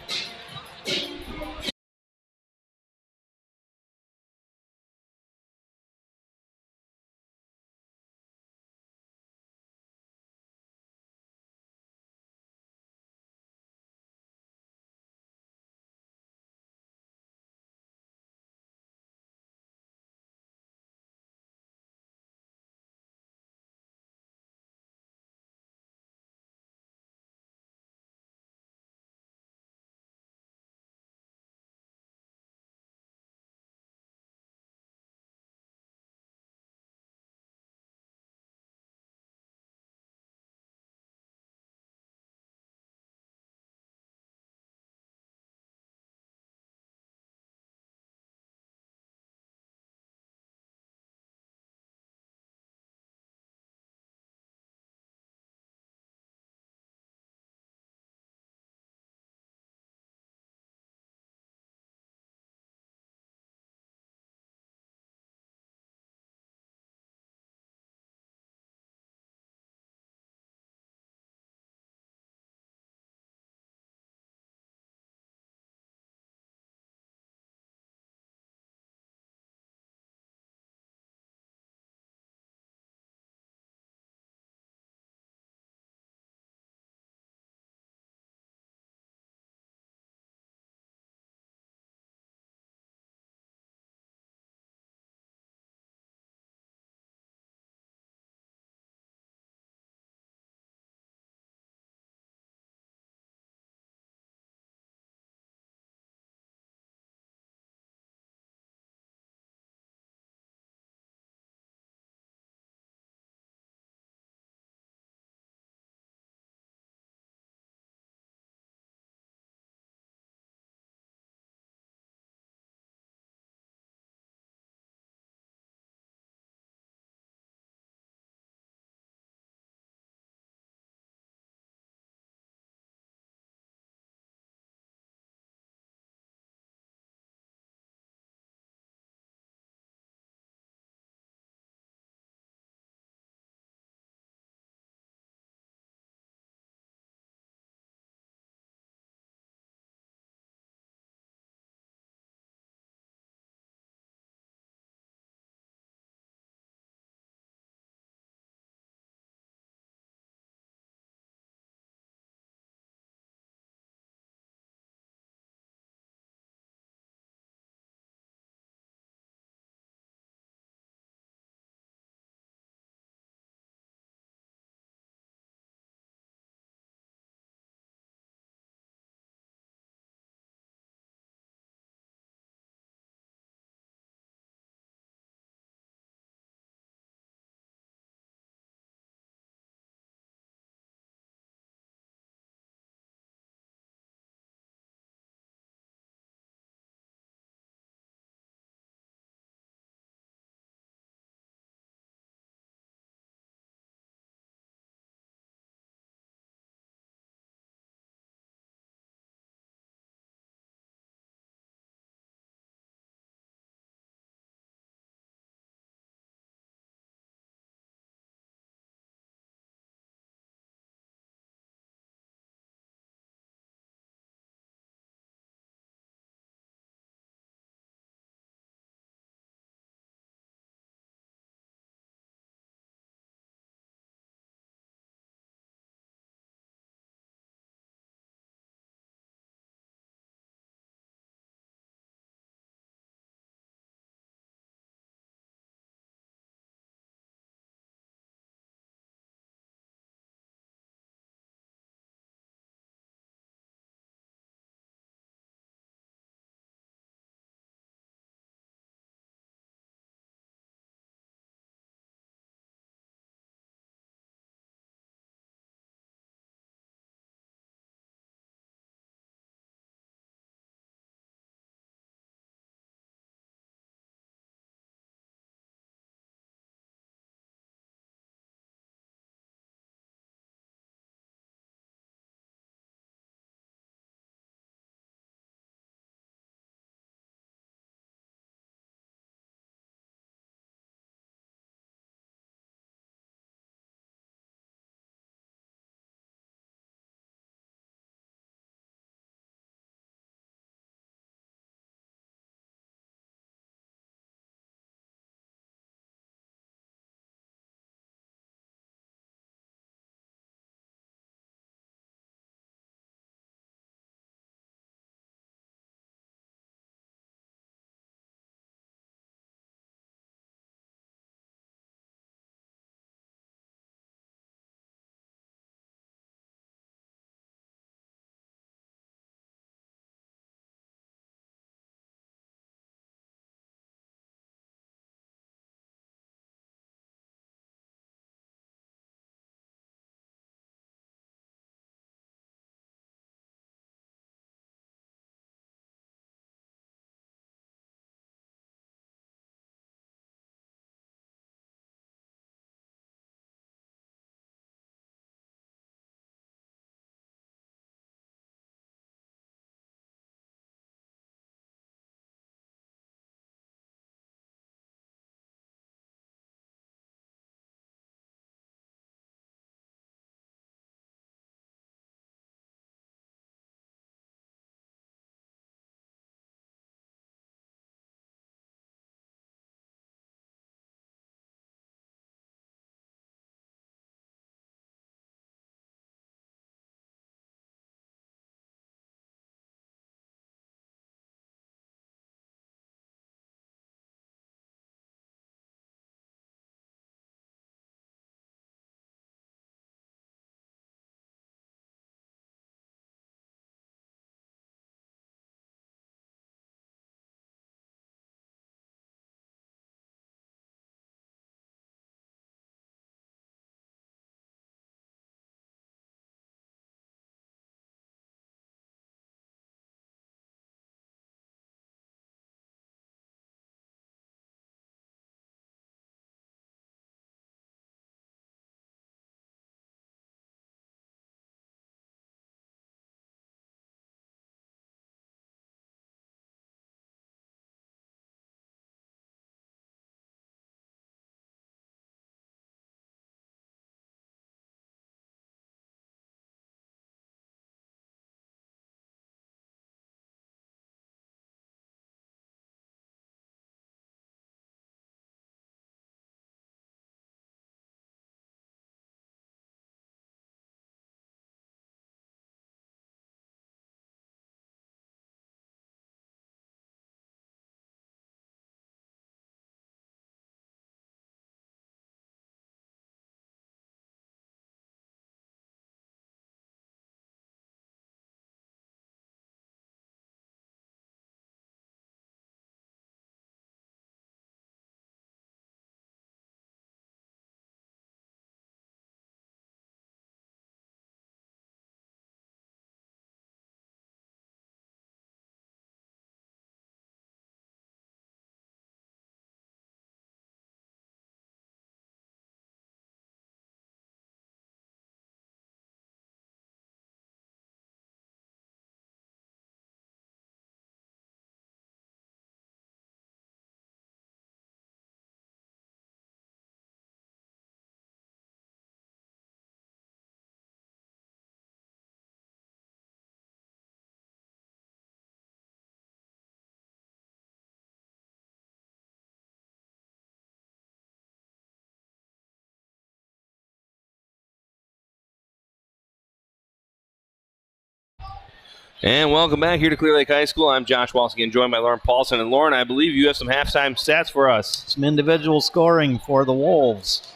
And welcome back here to Clear Lake High School. I'm Josh Walsh, again joined by Lauren Paulson. And Lauren, I believe you have some halftime stats for us. Some individual scoring for the Wolves.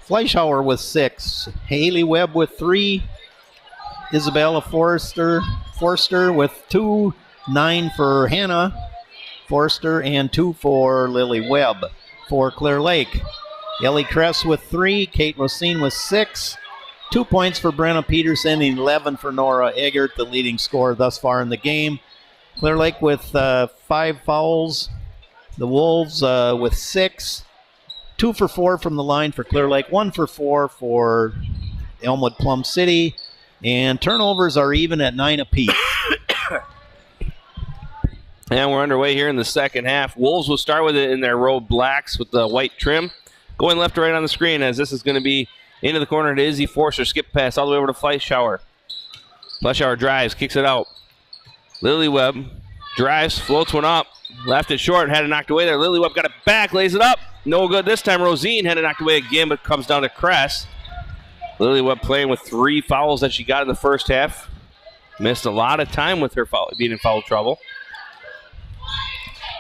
Fleischhauer with 6. Haley Webb with 3. Isabella Forster with 2. 9 for Hannah Forster and 2 for Lily Webb for Clear Lake. Ellie Kress with 3. Kate Rosine with 6. 2 points for Brenna Peterson and 11 for Nora Eggert, the leading scorer thus far in the game. Clear Lake with 5 fouls. The Wolves with 6. 2 for 4 from the line for Clear Lake. 1 for 4 for Elmwood Plum City. And turnovers are even at 9 apiece. And we're underway here in the second half. Wolves will start with it in their road blacks with the white trim. Going left to right on the screen as this is going to be into the corner to Izzy Forster. Skip pass all the way over to Fleischhauer. Fleischhauer drives, kicks it out. Lily Webb drives, floats one up. Left it short, had it knocked away there. Lily Webb got it back, lays it up. No good this time. Rosine had it knocked away again, but comes down to Kress. Lily Webb playing with 3 fouls that she got in the first half. Missed a lot of time with her being in foul trouble.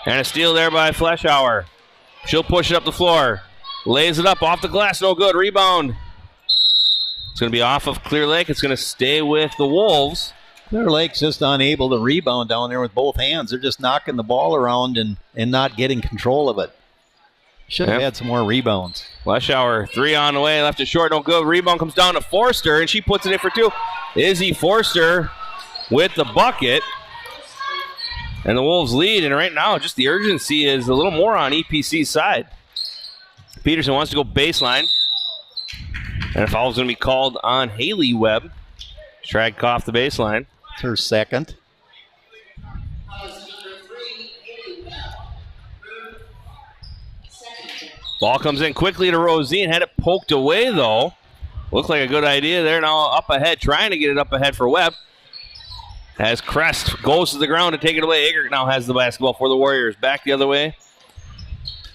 And a steal there by Fleischhauer. She'll push it up the floor. Lays it up off the glass, no good. Rebound. It's going to be off of Clear Lake. It's going to stay with the Wolves. Clear Lake's just unable to rebound down there with both hands. They're just knocking the ball around and not getting control of it. Should have had some more rebounds. Fleischhauer, 3 on the way. Left it short, no good. Rebound comes down to Forster, and she puts it in for 2. Izzy Forster with the bucket. And the Wolves lead, and right now just the urgency is a little more on EPC's side. Peterson wants to go baseline. And a foul is going to be called on Haley Webb. Drag off the baseline. It's her second. Ball comes in quickly to Rosine. Had it poked away, though. Looked like a good idea there. Now up ahead, trying to get it up ahead for Webb. As Crest goes to the ground to take it away. Eggert now has the basketball for the Warriors. Back the other way.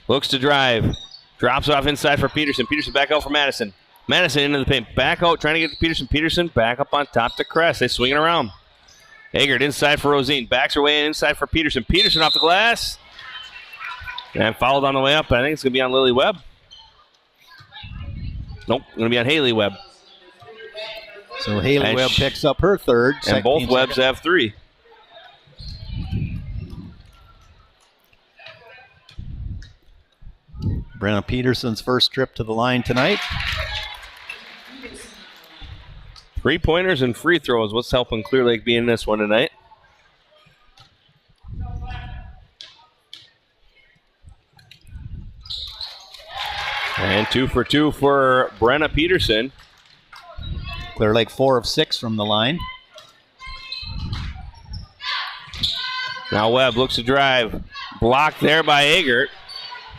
Looks to drive. Drops off inside for Peterson. Peterson back out for Madison. Madison into the paint. Back out, trying to get to Peterson. Peterson back up on top to Crest. They swing it around. Eggert inside for Rosine. Backs her way inside for Peterson. Peterson off the glass. And fouled on the way up. I think it's going to be on Lily Webb. Nope, going to be on Haley Webb. So Haley Webb picks up her third. And both Webbs have 3. Brenna Peterson's first trip to the line tonight. 3-pointers and free throws. What's helping Clear Lake be in this one tonight? And 2 for 2 for Brenna Peterson. Clear Lake 4 of 6 from the line. Now Webb looks to drive. Blocked there by Eggert.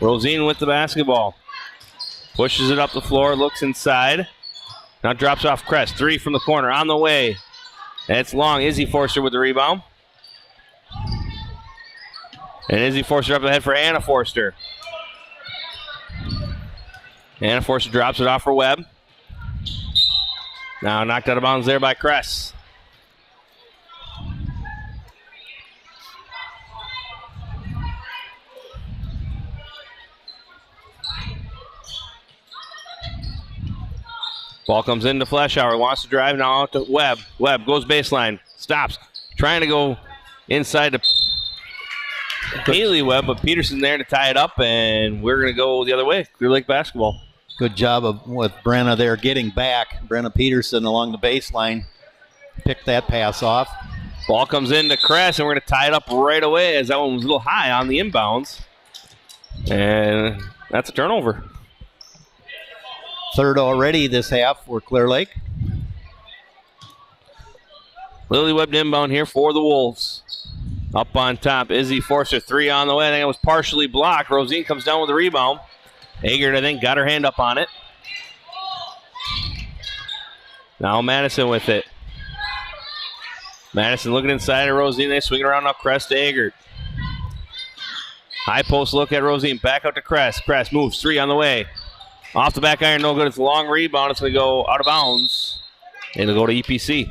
Rosine with the basketball. Pushes it up the floor, looks inside. Now drops off Crest. 3 from the corner, on the way. And it's long. Izzy Forster with the rebound. And Izzy Forster up ahead for Anna Forster. Anna Forster drops it off for Webb. Now knocked out of bounds there by Crest. Ball comes into Fleischhauer. Wants to drive now out to Webb. Webb goes baseline. Stops. Trying to go inside to Haley Webb, but Peterson there to tie it up, and we're going to go the other way. Clear Lake basketball. Good job with Brenna there getting back. Brenna Peterson along the baseline. Picked that pass off. Ball comes into Crest, and we're going to tie it up right away as that one was a little high on the inbounds. And that's a turnover. Third already this half for Clear Lake. Lily Webb inbound here for the Wolves. Up on top, Izzy Forster, 3 on the way. I think it was partially blocked. Rosine comes down with the rebound. Eggert, I think, got her hand up on it. Now Madison with it. Madison looking inside of Rosine. They swing it around up Crest to Eggert. High post look at Rosine. Back out to Crest. Crest moves. 3 on the way. Off the back iron, no good. It's a long rebound. It's going to go out of bounds. And it'll go to EPC.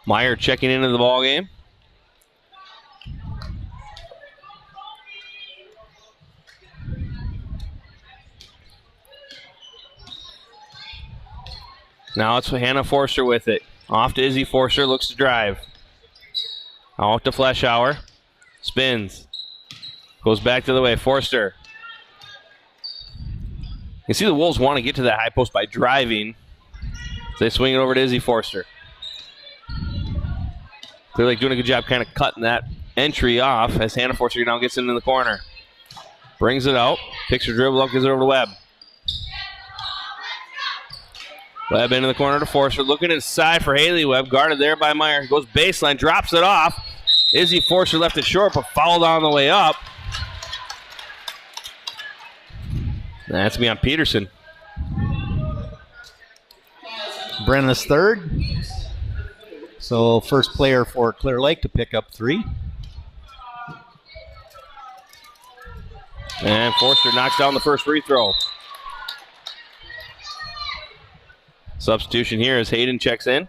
Meyer checking into the ball game. Now it's Hannah Forster with it. Off to Izzy Forster, looks to drive. Out to Fleschauer. Spins. Goes back to the way. Forster. You see the Wolves want to get to that high post by driving. They swing it over to Izzy Forster. Clear Lake doing a good job kind of cutting that entry off as Hannah Forster now gets into the corner. Brings it out. Picks her dribble up, gives it over to Webb. Webb into the corner to Forster. Looking inside for Haley Webb. Guarded there by Meyer. Goes baseline, drops it off. Izzy Forster left it short, but fouled on the way up. That's me on Peterson. Brenna's third. So first player for Clear Lake to pick up 3. And Forster knocks down the first free throw. Substitution here as Hayden checks in.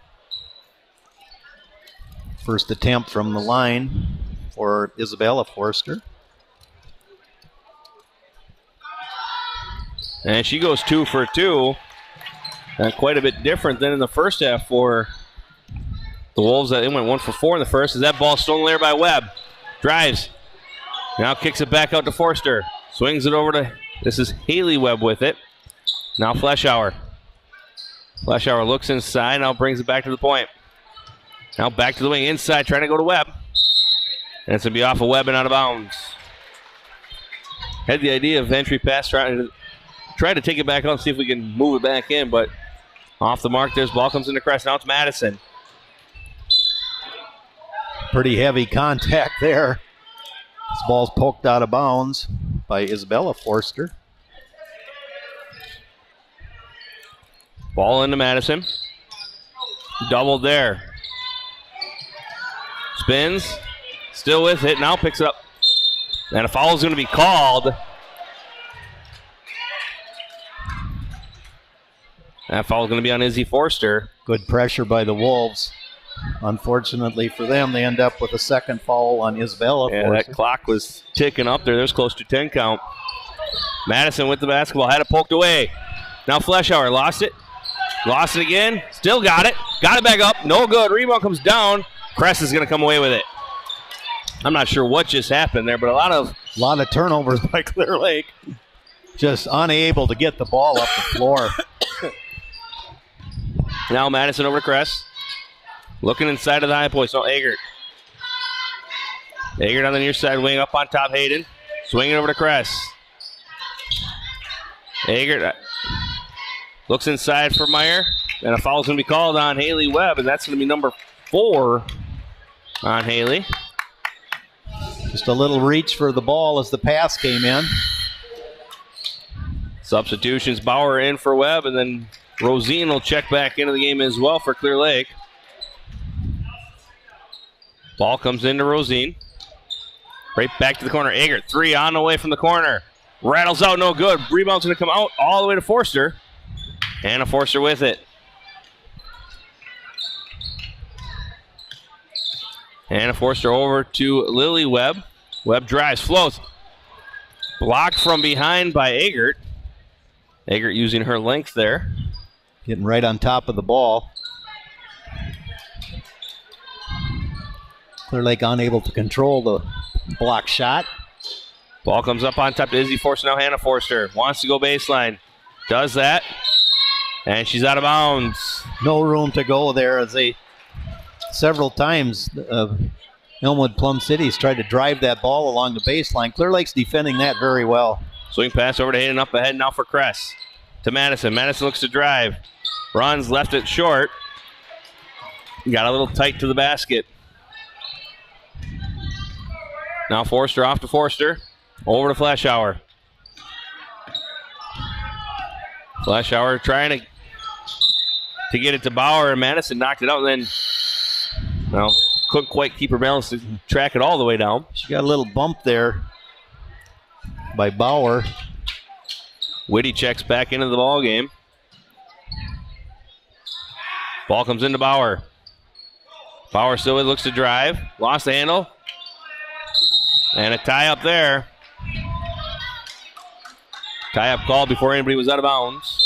First attempt from the line for Isabella Forster. And she goes 2 for 2. Quite a bit different than in the first half for the Wolves. They went 1 for 4 in the first. As that ball stolen there by Webb. Drives. Now kicks it back out to Forster. Swings it over to, this is Haley Webb with it. Now Fleschauer. Fleschauer looks inside, now brings it back to the point. Now back to the wing inside, trying to go to Webb. And it's going to be off of Webb and out of bounds. Had the idea of entry pass, trying to take it back out and see if we can move it back in, but off the mark, there's ball comes into Crest. Now it's Madison. Pretty heavy contact there. This ball's poked out of bounds by Isabella Forster. Ball into Madison. Doubled there. Spins. Still with it. Now picks it up. And a foul is going to be called. That foul is going to be on Izzy Forster. Good pressure by the Wolves. Unfortunately for them, they end up with a second foul on Isabella Forster. That clock was ticking up there. There's close to 10 count. Madison with the basketball. Had it poked away. Now Fleschauer lost it. Lost it again. Still got it. Got it back up. No good. Rebound comes down. Crest is going to come away with it. I'm not sure what just happened there, but a lot of turnovers by Clear Lake. Just unable to get the ball up the floor. Now Madison over to Crest. Looking inside of the high post. No, Agert. Agert on the near side wing up on top. Hayden. Swinging over to Crest. Agert looks inside for Meyer. And a foul is going to be called on Haley Webb, and that's going to be number 4 on Haley. Just a little reach for the ball as the pass came in. Substitutions, Bauer in for Webb, and then Rosine will check back into the game as well for Clear Lake. Ball comes into Rosine. Right back to the corner. Agert, 3 on the way from the corner. Rattles out, no good. Rebound's going to come out all the way to Forster. Hannah Forster with it. Hannah Forster over to Lily Webb. Webb drives, floats. Blocked from behind by Agert. Agert using her length there. Getting right on top of the ball. Clear Lake unable to control the block shot. Ball comes up on top to Izzy Forster. Now Hannah Forster wants to go baseline. Does that. And she's out of bounds. No room to go there as they several times Elmwood Plum City's tried to drive that ball along the baseline. Clear Lake's defending that very well. Swing pass over to Hayden, up ahead now for Crest. To Madison. Madison looks to drive. Runs, left it short. Got a little tight to the basket. Now Forster off to Forster. Over to Fleschauer. Fleschauer trying to get it to Bauer, and Madison knocked it out, and then couldn't quite keep her balance to track it all the way down. She got a little bump there by Bauer. Whitty checks back into the ball game. Ball comes into Bauer. Bauer still looks to drive. Lost the handle. And a tie up there. Tie up call before anybody was out of bounds.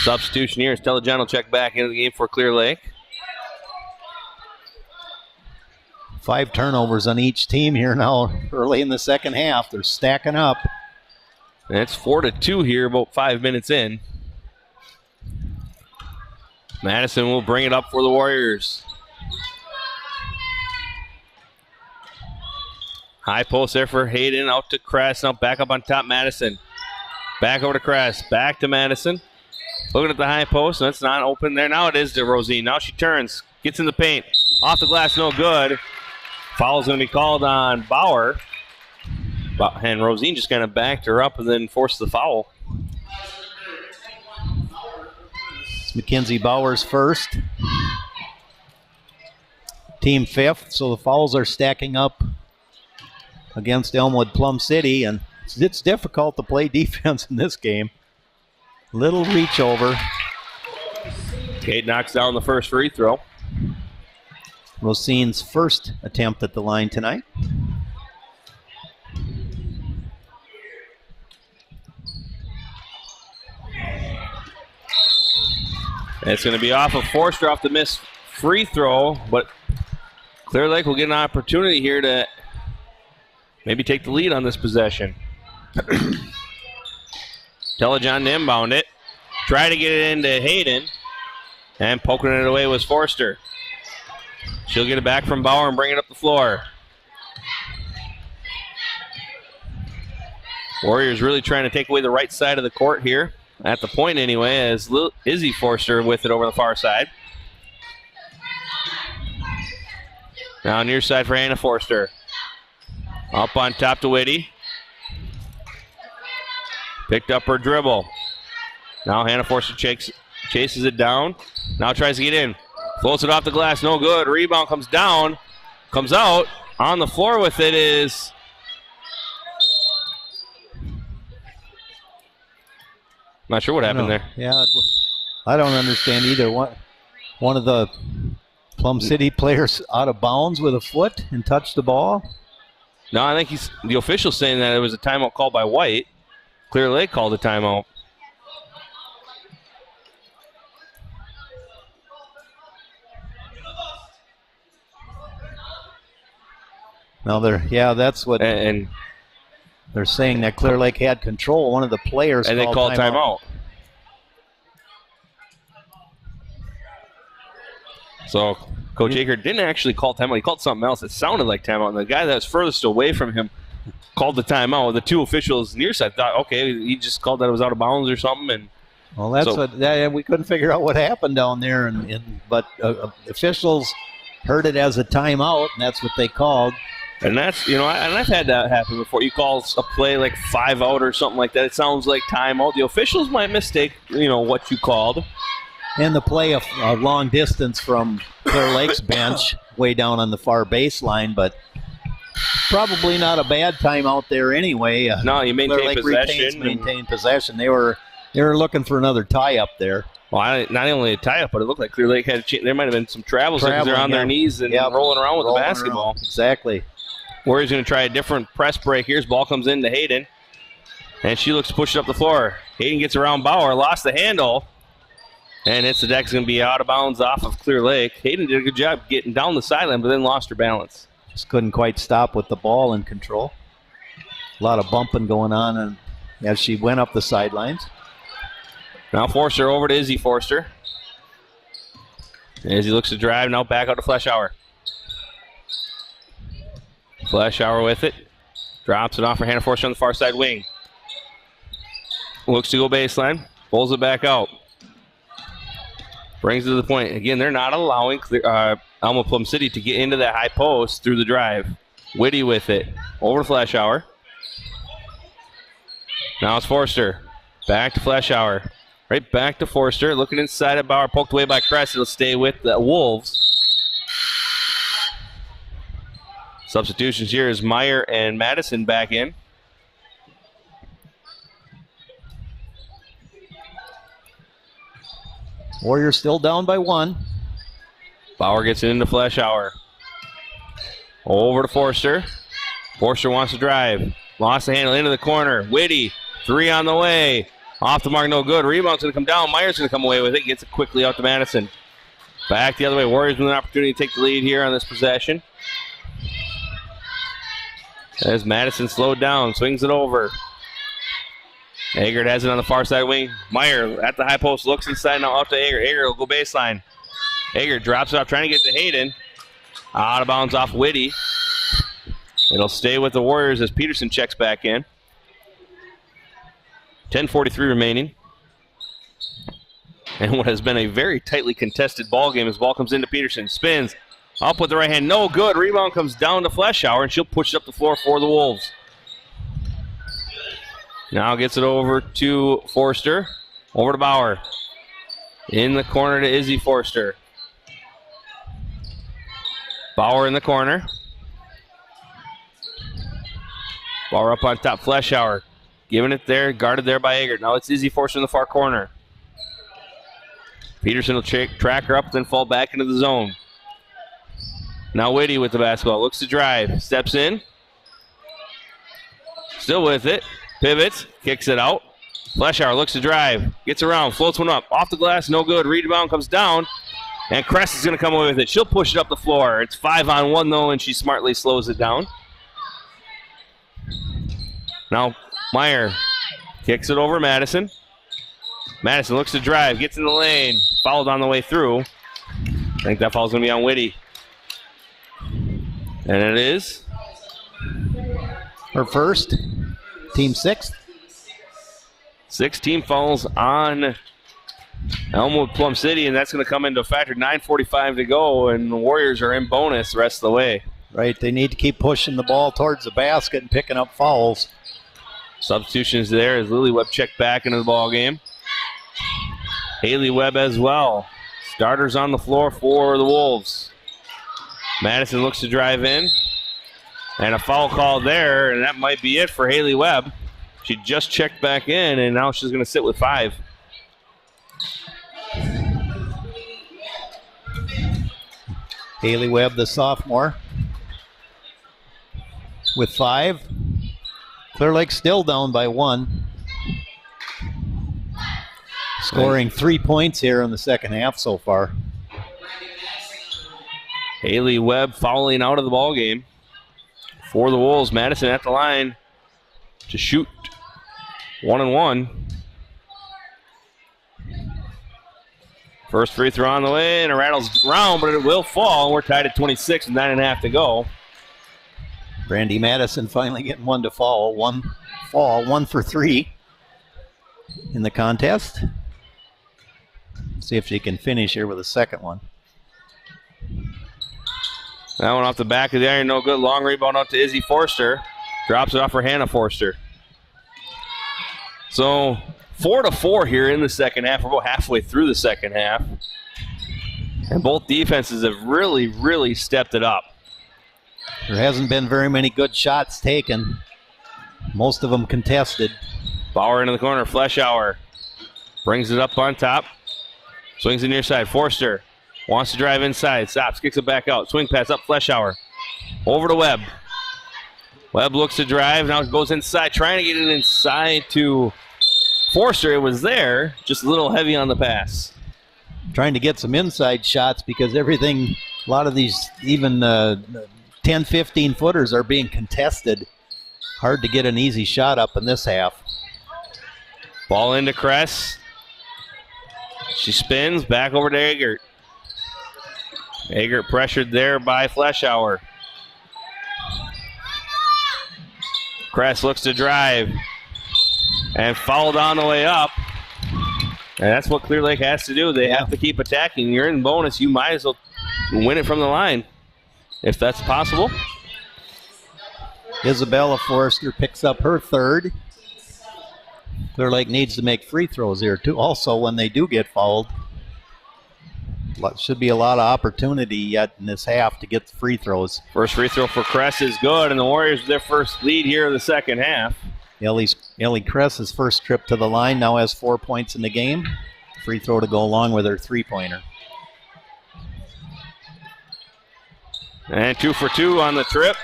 Substitution here as Telejohn will check back into the game for Clear Lake. 5 turnovers on each team here now early in the second half. They're stacking up. And it's 4-2 here, about 5 minutes in. Madison will bring it up for the Warriors. High post there for Hayden, out to Kress. Now back up on top, Madison. Back over to Kress, back to Madison. Looking at the high post, and it's not open there. Now it is to Rosine. Now she turns, gets in the paint. Off the glass, no good. Foul's going to be called on Bauer. And Rosine just kind of backed her up and then forced the foul. It's Mackenzie Bauer's first. Team 5th, so the fouls are stacking up against Elmwood Plum City, and it's difficult to play defense in this game. Little reach over. Kate knocks down the first free throw. Rosine's first attempt at the line tonight. It's going to be off of Forster off the missed free throw, but Clear Lake will get an opportunity here to maybe take the lead on this possession. Telejohn to inbound it. Try to get it into Hayden. And poking it away was Forster. She'll get it back from Bauer and bring it up the floor. Warriors really trying to take away the right side of the court here. At the point anyway, as Izzy Forster with it over the far side. Now near side for Hannah Forster. Up on top to Whitty. Picked up her dribble. Now Hannah Forster chases it down. Now tries to get in. Floats it off the glass, no good. Rebound comes down, comes out. On the floor with it is... Not sure what happened there. Yeah, I don't understand either. One of the Plum City players out of bounds with a foot and touched the ball. No, I think the official's saying that it was a timeout called by White. Clear Lake called a timeout. No, that's what. And they're saying that Clear Lake had control. One of the players and they called timeout. So Coach Aker didn't actually call timeout. He called something else. It sounded like timeout. And the guy that was furthest away from him called the timeout. The two officials near side thought, okay, he just called that it was out of bounds or something. And well, that's we couldn't figure out what happened down there. But officials heard it as a timeout, and that's what they called. And that's, and I've had that happen before. You call a play like 5 out or something like that. It sounds like timeout. The officials might mistake, what you called. And the play of a long distance from Clear Lake's bench, way down on the far baseline, but probably not a bad timeout there anyway. No, you maintain possession. Maintain possession. They were looking for another tie up there. Well, not only a tie up, but it looked like Clear Lake had there might have been some travels because they're on their knees and rolling around with the basketball. Exactly. Warriors going to try a different press break here. Ball comes in to Hayden. And she looks to push it up the floor. Hayden gets around Bauer, lost the handle. And hits the deck. Is going to be out of bounds off of Clear Lake. Hayden did a good job getting down the sideline, but then lost her balance. Just couldn't quite stop with the ball in control. A lot of bumping going on and as she went up the sidelines. Now Forster over to Izzy Forster. Izzy looks to drive. Now back out to Fleschauer. Fleschauer with it. Drops it off for Hannah Forster on the far side wing. Looks to go baseline. Pulls it back out. Brings it to the point. Again, they're not allowing Elmwood Plum City to get into that high post through the drive. Whitty with it. Over to Fleschauer. Now it's Forster. Back to Fleschauer. Right back to Forster. Looking inside at Bauer. Poked away by Kress. It'll stay with the Wolves. Substitutions here is Meyer and Madison back in. Warriors still down by 1. Bauer gets it into Fleschauer. Over to Forster. Forster wants to drive. Lost the handle into the corner. Whitty, 3 on the way. Off the mark, no good. Rebound's going to come down. Meyer's going to come away with it. Gets it quickly out to Madison. Back the other way. Warriors with an opportunity to take the lead here on this possession. As Madison slowed down, swings it over. Agert has it on the far side wing. Meyer at the high post, looks inside, now out to Agert. Agert will go baseline. Agert drops it off, trying to get to Hayden. Out of bounds off Whitty. It'll stay with the Warriors as Peterson checks back in. 10:43 remaining. And what has been a very tightly contested ball game as ball comes into Peterson. Spins. Up with the right hand. No good. Rebound comes down to Fleschauer, and she'll push it up the floor for the Wolves. Now gets it over to Forster. Over to Bauer. In the corner to Izzy Forster. Bauer in the corner. Bauer up on top. Fleschauer. Giving it there. Guarded there by Agert. Now it's Izzy Forster in the far corner. Peterson will track her up, then fall back into the zone. Now Whitty with the basketball. Looks to drive. Steps in. Still with it. Pivots. Kicks it out. Fleschauer looks to drive. Gets around. Floats one up. Off the glass. No good. Rebound comes down. And Kress is going to come away with it. She'll push it up the floor. It's 5-on-1 though, and she smartly slows it down. Now Meyer kicks it over Madison. Madison looks to drive. Gets in the lane. Fouled on the way through. I think that foul's going to be on Whitty. And it is. Her first. Team 6th. 16 fouls on Elmwood Plum City, and that's going to come into effect. 9:45 to go, and the Warriors are in bonus the rest of the way. Right, they need to keep pushing the ball towards the basket and picking up fouls. Substitutions there as Lily Webb checked back into the ball game. Haley Webb as well. Starters on the floor for the Wolves. Madison looks to drive in. And a foul call there, and that might be it for Haley Webb. She just checked back in, and now she's going to sit with 5. Haley Webb, the sophomore, with 5. Clear Lake still down by 1. Scoring 3 points here in the second half so far. Haley Webb fouling out of the ball game for the Wolves. Madison at the line to shoot 1-and-1. First free throw on the way, and it rattles around, but it will fall. We're tied at 26 with 9.5 to go. Brandy Madison finally getting one to fall. 1 for 3 in the contest. See if she can finish here with a second one. That one off the back of the iron, no good. Long rebound out to Izzy Forster. Drops it off for Hannah Forster. So 4-4 here in the second half. We're about halfway through the second half. And both defenses have really, really stepped it up. There hasn't been very many good shots taken. Most of them contested. Bauer into the corner. Fleschauer brings it up on top. Swings it near side. Forster wants to drive inside. Stops. Kicks it back out. Swing pass up. Fleschauer. Over to Webb. Webb looks to drive. Now it goes inside. Trying to get it inside to Forster. It was there. Just a little heavy on the pass. Trying to get some inside shots because everything, a lot of these even 10, 15 footers are being contested. Hard to get an easy shot up in this half. Ball into Kress. She spins back over to Agert. Agert pressured there by Fleschauer. Kress looks to drive and fouled on the way up. And that's what Clear Lake has to do. They have to keep attacking. You're in bonus. You might as well win it from the line if that's possible. Isabella Forster picks up her third. Clear Lake needs to make free throws here too. Also, when they do get fouled, should be a lot of opportunity yet in this half to get the free throws. First free throw for Kress is good, and the Warriors their first lead here in the second half. Ellie Kress's first trip to the line now has 4 points in the game. Free throw to go along with her three-pointer. And 2 for 2 on the trip.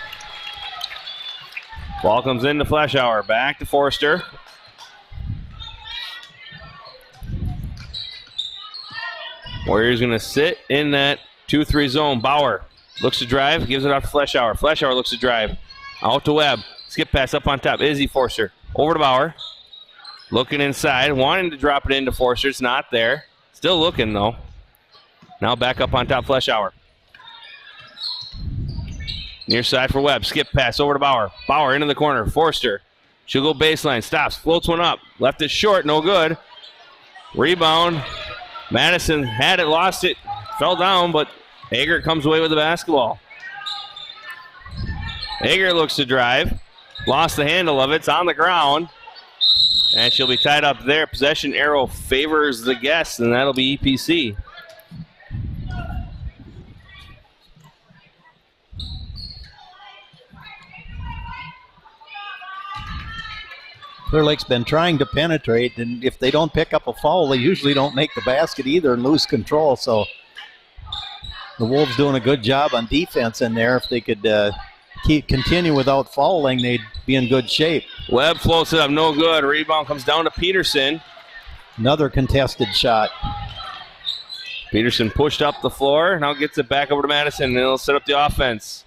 Ball comes into Fleshauer. Back to Forster. Warriors going to sit in that 2-3 zone. Bauer looks to drive, gives it off to Fleshauer. Fleshauer looks to drive. Out to Webb. Skip pass up on top. Izzy Forster. Over to Bauer. Looking inside. Wanting to drop it into Forster. It's not there. Still looking, though. Now back up on top, Fleshauer. Near side for Webb. Skip pass over to Bauer. Bauer into the corner. Forster. She'll go baseline. Stops. Floats one up. Left it short. No good. Rebound. Madison had it. Lost it. Fell down, but Eggert comes away with the basketball. Eggert looks to drive. Lost the handle of it. It's on the ground. And she'll be tied up there. Possession arrow favors the guests, and that'll be EPC. Clear Lake's been trying to penetrate, and if they don't pick up a foul, they usually don't make the basket either and lose control. So the Wolves doing a good job on defense in there. If they could continue without fouling, they'd be in good shape. Webb floats it up, no good. Rebound comes down to Peterson. Another contested shot. Peterson pushed up the floor, now gets it back over to Madison, and they'll set up the offense.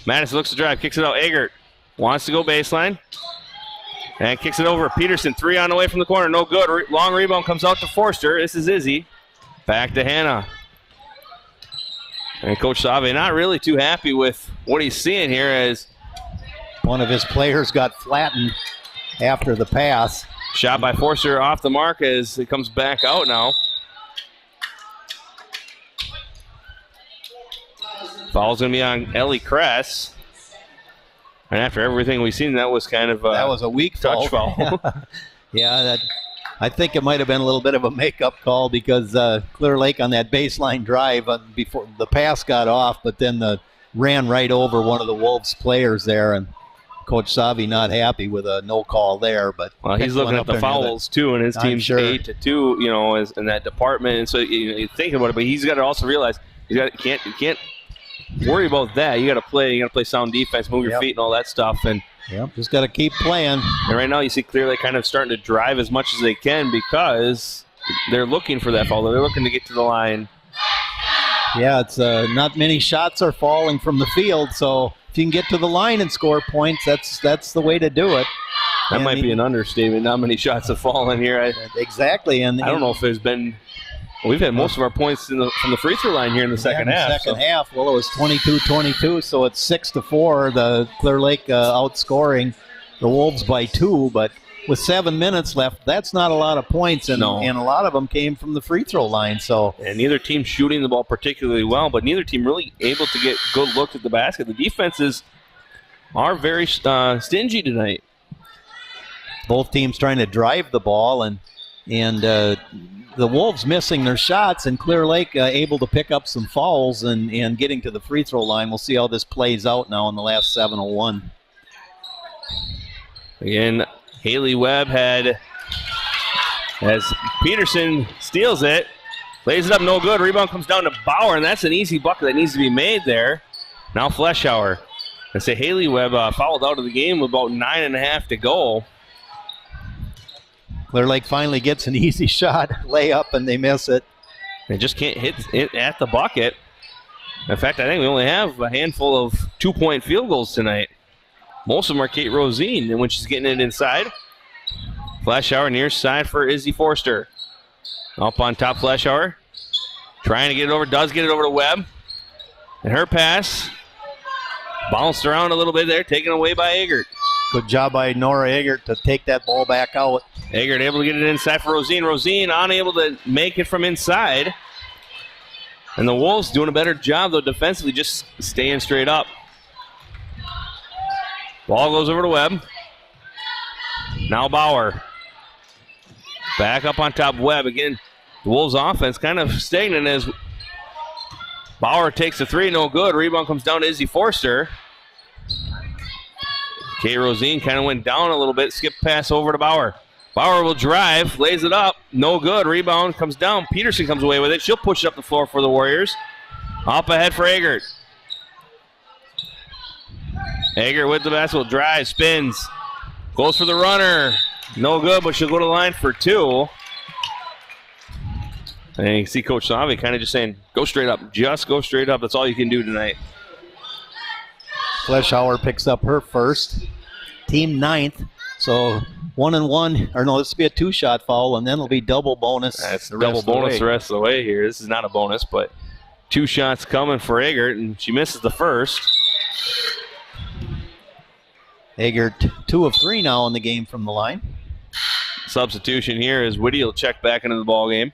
Madison looks to drive, kicks it out. Eggert wants to go baseline. And kicks it over. Peterson, 3 on the way from the corner. No good. Long rebound comes out to Forster. This is Izzy. Back to Hannah. And Coach Save not really too happy with what he's seeing here as one of his players got flattened after the pass. Shot by Forster off the mark as it comes back out now. Foul's going to be on Ellie Kress. And after everything we've seen, that was kind of that was a weak touch foul. Yeah, I think it might have been a little bit of a makeup call because Clear Lake on that baseline drive before the pass got off, but then ran right over one of the Wolves players there, and Coach Savi not happy with a no call there. But well, he's looking at the fouls too, and his team's 8-2, you know, in that department. And so you're thinking about it, but he's got to also realize you can't worry about that. You got to play. You got to play sound defense, move your feet, and all that stuff. And just got to keep playing. And right now, you see clearly kind of starting to drive as much as they can because they're looking for that foul. They're looking to get to the line. Yeah, it's not many shots are falling from the field, so if you can get to the line and score points, that's the way to do it. That might be an understatement. Not many shots have fallen here. Exactly, and I don't know if there's been. We've had most of our points from the free throw line here in the second half. Second half, well, it was 22-22, so it's 6-4. The Clear Lake outscoring the Wolves by 2, but with 7 minutes left, that's not a lot of points, and a lot of them came from the free throw line. So, and neither team shooting the ball particularly well, but neither team really able to get good looks at the basket. The defenses are very stingy tonight. Both teams trying to drive the ball, and the Wolves missing their shots, and Clear Lake able to pick up some fouls and getting to the free throw line. We'll see how this plays out now in the last 7:01. Again, Haley Webb as Peterson steals it, lays it up, no good. Rebound comes down to Bauer, and that's an easy bucket that needs to be made there. Now Fleshauer. I say Haley Webb fouled out of the game with about 9.5 to go. Clear Lake finally gets an easy shot, layup, and they miss it. They just can't hit it at the bucket. In fact, I think we only have a handful of 2-point field goals tonight. Most of them are Kate Rosine, and when she's getting it inside. Fleshauer near side for Izzy Forster. Up on top, Fleshauer. Trying to get it over, does get it over to Webb. And her pass bounced around a little bit there, taken away by Eggert. Good job by Nora Eggert to take that ball back out. Eggert able to get it inside for Rosine. Rosine unable to make it from inside. And the Wolves doing a better job, though, defensively, just staying straight up. Ball goes over to Webb. Now Bauer. Back up on top, Webb. Again, the Wolves' offense kind of stagnant as Bauer takes a 3, no good. Rebound comes down to Izzy Forster. Kay Rosine kind of went down a little bit. Skip pass over to Bauer. Bauer will drive, lays it up. No good. Rebound comes down. Peterson comes away with it. She'll push it up the floor for the Warriors. Up ahead for Eggert. Eggert with the basketball, drive, spins, goes for the runner. No good, but she'll go to the line for 2. And you can see Coach Savi kind of just saying, go straight up. Just go straight up. That's all you can do tonight. Fleschauer picks up her first. Team 9th. So 1-1. Or no, this will be a 2-shot foul, and then it'll be double bonus. That's double bonus the rest of the way here. This is not a bonus, but 2 shots coming for Eggert, and she misses the first. Eggert 2 of 3 now in the game from the line. Substitution here as Whitty will check back into the ball game.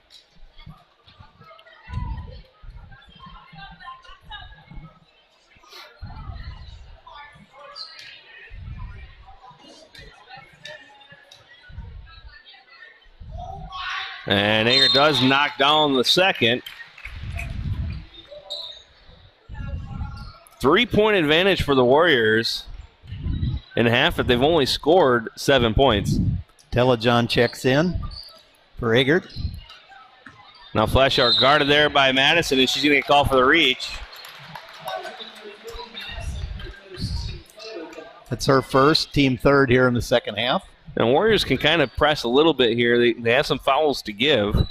And Eggert does knock down the second. 3-point advantage for the Warriors in half, but they've only scored 7 points. Telejohn checks in for Eggert. Now Fleschauer guarded there by Madison, and she's going to get called for the reach. That's her first, team 3rd here in the second half. And Warriors can kind of press a little bit here. They have some fouls to give.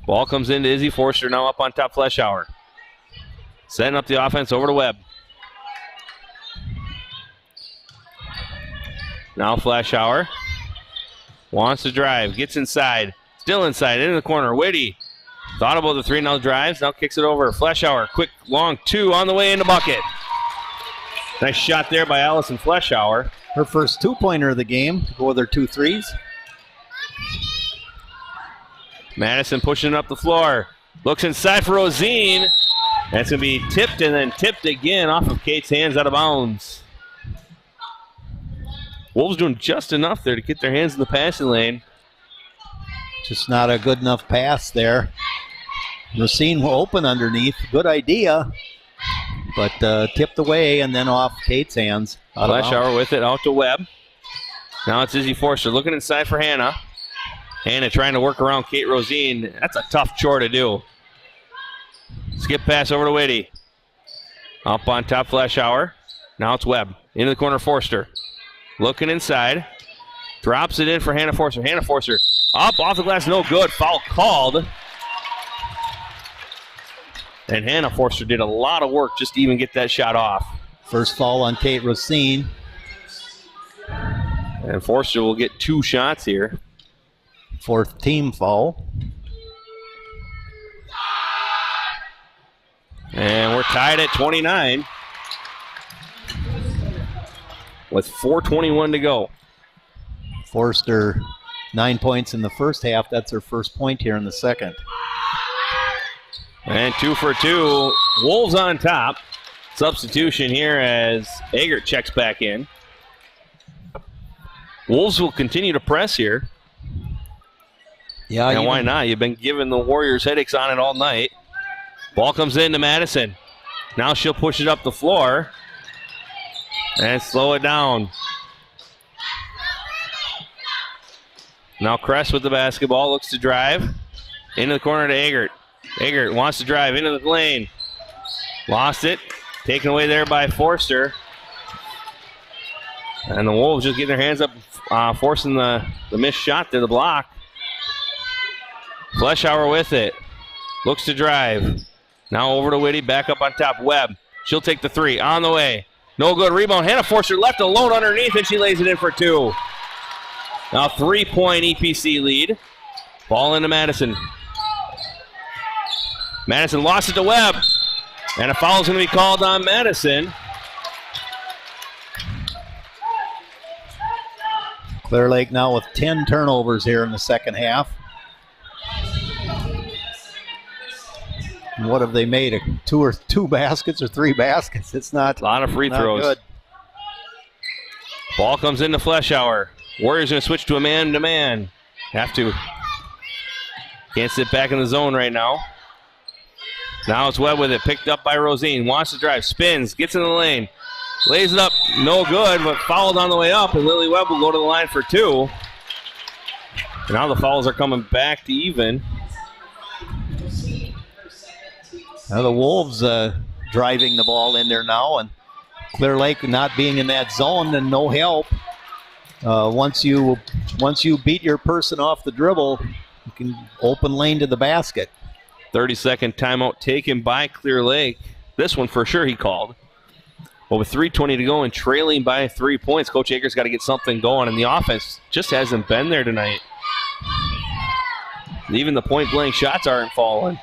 Ball comes into Izzy Forster, now up on top Fleschauer. Setting up the offense over to Webb. Now Fleschauer wants to drive, gets inside, still inside, into the corner. Whitty thought about the 3, now drives, now kicks it over. Fleschauer, quick, long 2 on the way in the bucket. Nice shot there by Allison Fleschauer. Her first 2-pointer of the game to go with her 2 threes. Madison pushing up the floor. Looks inside for Rosine. That's going to be tipped and then tipped again off of Kate's hands out of bounds. Wolves doing just enough there to get their hands in the passing lane. Just not a good enough pass there. Racine will open underneath. Good idea. But tipped away and then off Kate's hands. Fleschauer with it out to Webb. Now it's Izzy Forster looking inside for Hannah. Hannah trying to work around Kate Rosine. That's a tough chore to do. Skip pass over to Whitty. Up on top Fleschauer. Now it's Webb. Into the corner Forster. Looking inside. Drops it in for Hannah Forster. Hannah Forster up off the glass. No good. Foul called. And Hannah Forster did a lot of work just to even get that shot off. First foul on Kate Racine. And Forster will get 2 shots here. 4th team foul. And we're tied at 29 with 4:21 to go. Forster, 9 points in the first half. That's her first point here in the second. And 2 for 2. Wolves on top. Substitution here as Eggert checks back in. Wolves will continue to press here. Yeah, and why not? You've been giving the Warriors headaches on it all night. Ball comes into Madison. Now she'll push it up the floor and slow it down. Now Kress with the basketball, looks to drive. Into the corner to Eggert. Eggert wants to drive into the lane. Lost it. Taken away there by Forster. And the Wolves just getting their hands up, forcing the missed shot to the block. Fleschauer with it. Looks to drive. Now over to Whitty, back up on top. Webb. She'll take the 3. On the way. No good rebound. Hannah Forster left alone underneath, and she lays it in for 2. Now 3-point EPC lead. Ball into Madison. Madison lost it to Webb. And a foul is going to be called on Madison. Clear Lake now with 10 turnovers here in the second half. And what have they made? 2 baskets or 3 baskets? It's not a lot of free throws. Good. Ball comes into Fleschauer. Warriors going to switch to a man-to-man. Have to. Can't sit back in the zone right now. Now it's Webb with it. Picked up by Rosine. Wants to drive. Spins. Gets in the lane. Lays it up. No good, but fouled on the way up. And Lily Webb will go to the line for 2. Now the fouls are coming back to even. Now the Wolves driving the ball in there now, and Clear Lake not being in that zone, then no help. Once you beat your person off the dribble, you can open lane to the basket. 30-second timeout taken by Clear Lake. This one for sure he called. Well, with 3:20 to go and trailing by 3 points, Coach Akers got to get something going, and the offense just hasn't been there tonight. Even the point-blank shots aren't falling.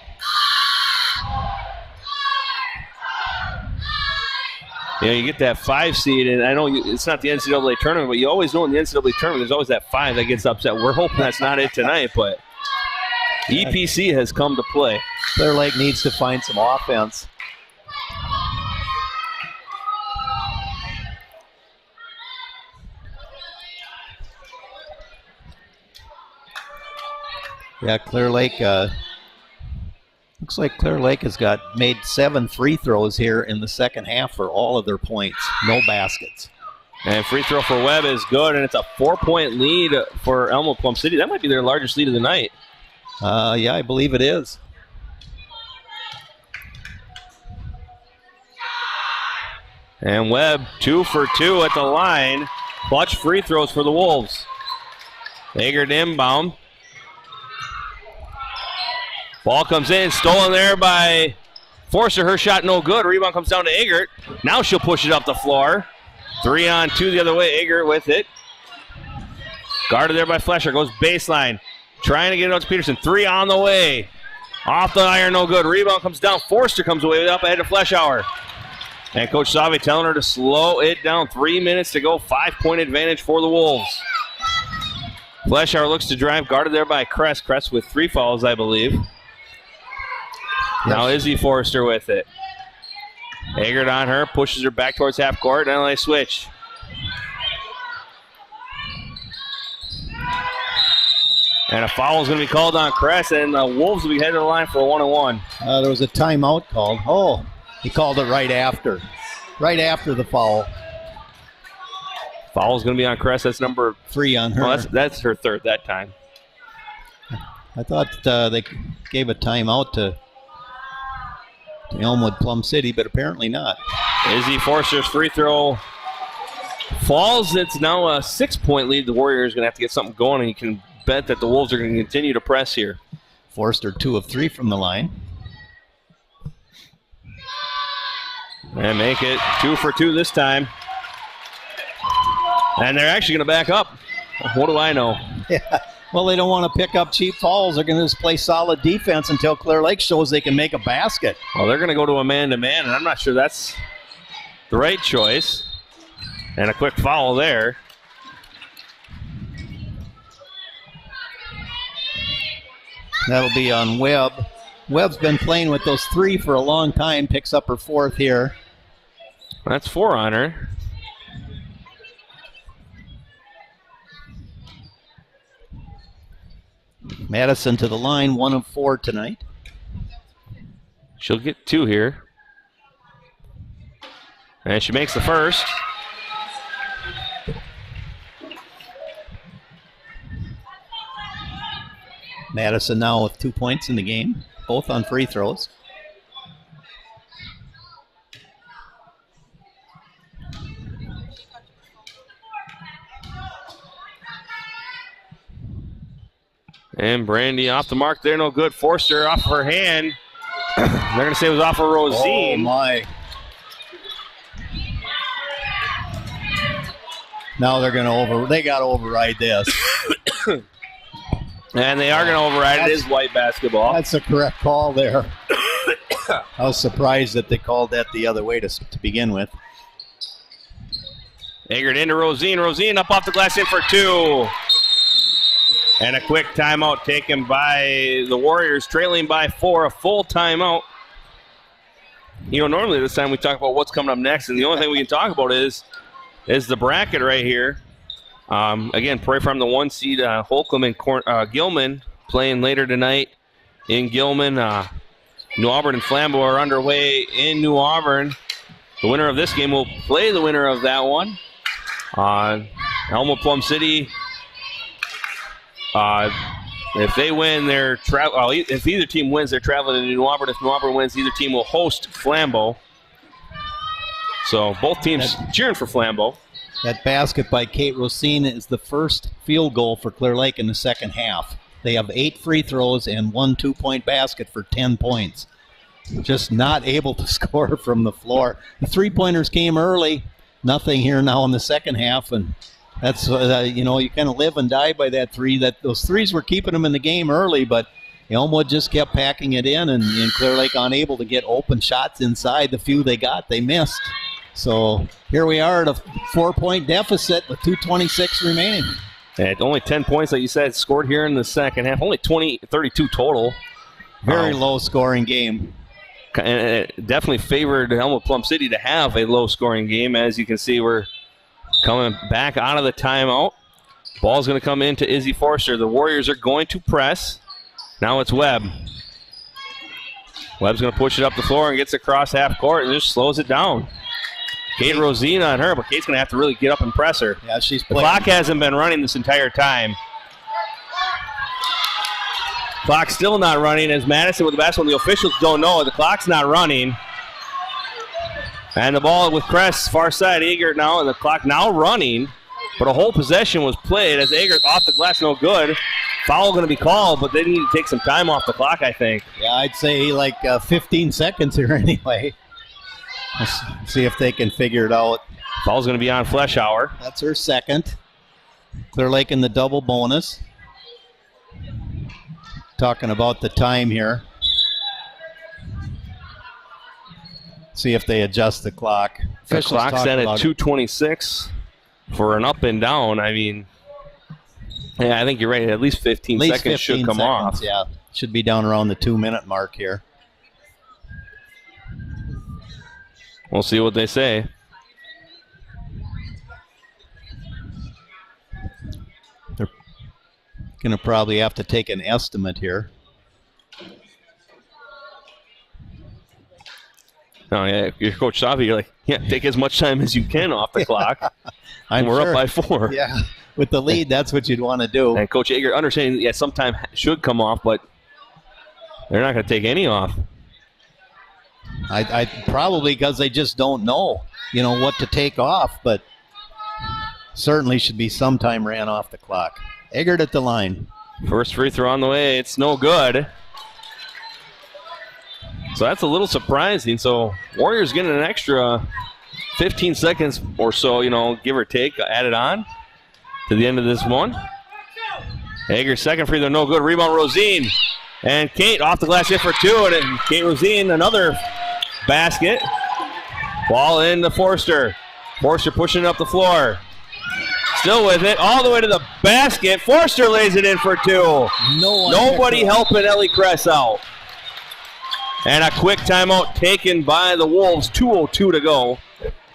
You get that 5 seed, and I know it's not the NCAA tournament, but you always know in the NCAA tournament there's always that 5 that gets upset. We're hoping that's not it tonight, but EPC has come to play. Clear Lake needs to find some offense. Yeah, Clear Lake, looks like Clear Lake has made 7 free throws here in the second half for all of their points. No baskets. And free throw for Webb is good, and it's a 4-point lead for Elmwood Plum City. That might be their largest lead of the night. Yeah, I believe it is. And Webb 2 for 2 at the line. Clutch free throws for the Wolves. Eggert inbound. Ball comes in, stolen there by Forster. Her shot no good. Rebound comes down to Eggert. Now she'll push it up the floor. 3-on-2 the other way. Eggert with it. Guarded there by Flesher. Goes baseline. Trying to get it out to Peterson. 3 on the way. Off the iron, no good. Rebound comes down. Forster comes away up ahead of Fleshauer. And Coach Savi telling her to slow it down. 3 minutes to go. 5-point advantage for the Wolves. Fleshauer looks to drive. Guarded there by Kress. Kress with 3 fouls, I believe. Now Izzy Forrester with it. Eggert on her, pushes her back towards half court, and they switch. And a foul is going to be called on Kress, and the Wolves will be headed to the line for a 1-on-1. There was a timeout called. Oh, he called it right after the foul. Foul is going to be on Kress. That's number 3 on her. Well, that's her 3rd that time. I thought they gave a timeout to Elmwood Plum City, but apparently not. Izzy Forster's free throw falls. It's now a 6-point lead. The Warriors are going to have to get something going, and you can bet that the Wolves are going to continue to press here. Forster 2 of 3 from the line. And make it 2 for 2 this time. And they're actually going to back up. What do I know? Yeah. Well, they don't want to pick up cheap fouls. They're going to just play solid defense until Clear Lake shows they can make a basket. Well, they're going to go to a man-to-man, and I'm not sure that's the right choice. And a quick foul there. That'll be on Webb. Webb's been playing with those 3 for a long time. Picks up her 4th here. That's 4 on her. Madison to the line, 1 of 4 tonight. She'll get 2 here. And she makes the first. Madison now with 2 points in the game, both on free throws. And Brandy off the mark there, no good. Forster off of her hand. They're going to say it was off of Rosine. Oh, my. Now they're going to they got to override this. And they are going to override it. It is white basketball. That's the correct call there. I was surprised that they called that the other way to begin with. Eggert into Rosine. Rosine up off the glass in for 2. And a quick timeout taken by the Warriors, trailing by 4, a full timeout. Normally this time we talk about what's coming up next, and the only thing we can talk about is the bracket right here. Again, Prairie Farm, the 1 seed, Holcomb and Gilman playing later tonight in Gilman. New Auburn and Flambeau are underway in New Auburn. The winner of this game will play the winner of that one. Elmwood Plum City. If they win, if either team wins, they're traveling to New Auburn. If New Auburn wins, either team will host Flambeau. So both teams cheering for Flambeau. That basket by Kate Rosine is the first field goal for Clear Lake in the second half. They have 8 free throws and 1 2-point basket for 10 points. Just not able to score from the floor. The three-pointers came early. Nothing here now in the second half, and that's you kind of live and die by that three. Those threes were keeping them in the game early, but Elmwood just kept packing it in, and Clear Lake unable to get open shots inside. The few they got, they missed. So here we are at a 4-point deficit with 2:26 remaining. And only 10 points, like you said, scored here in the second half. Only 32 total. Very low-scoring game. And it definitely favored Elmwood Plum City to have a low-scoring game. As you can see, we're coming back out of the timeout. Ball's going to come into Izzy Forster. The Warriors are going to press. Now it's Webb. Webb's going to push it up the floor and gets across half court and just slows it down. Kate Rosine on her, but Kate's going to have to really get up and press her. Yeah, she's playing. The clock hasn't been running this entire time. Clock's still not running as Madison with the basketball. The officials don't know. The clock's not running. And the ball with Cress, far side, Egert now, and the clock now running. But a whole possession was played as Egert off the glass, no good. Foul going to be called, but they need to take some time off the clock, I think. Yeah, I'd say like 15 seconds here anyway. Let's see if they can figure it out. Foul's going to be on Fleschauer. That's her second. Clear Lake in the double bonus. Talking about the time here. See if they adjust the clock. The clock's set at 2:26 for an up and down. I mean, yeah, I think you're right. At least 15 seconds should come off. Yeah, should be down around the 2-minute mark here. We'll see what they say. They're going to probably have to take an estimate here. Oh, yeah, you're Coach Savi. You're like, yeah, take as much time as you can off the clock. And we're up by 4. Yeah, with the lead, that's what you'd want to do. And Coach Egert understanding, yeah, sometime should come off, but they're not going to take any off. I probably because they just don't know, what to take off, but certainly should be some time ran off the clock. Egert at the line. First free throw on the way. It's no good. So that's a little surprising. So Warriors getting an extra 15 seconds or so, give or take, added on to the end of this one. Egert's second free throw, no good. Rebound, Rosine. And Kate off the glass hit for 2. And then Kate Rosine, another basket. Ball in to Forster. Forster pushing it up the floor. Still with it, all the way to the basket. Forster lays it in for 2. Nobody helping Ellie Kress out. And a quick timeout taken by the Wolves. 2:02 to go.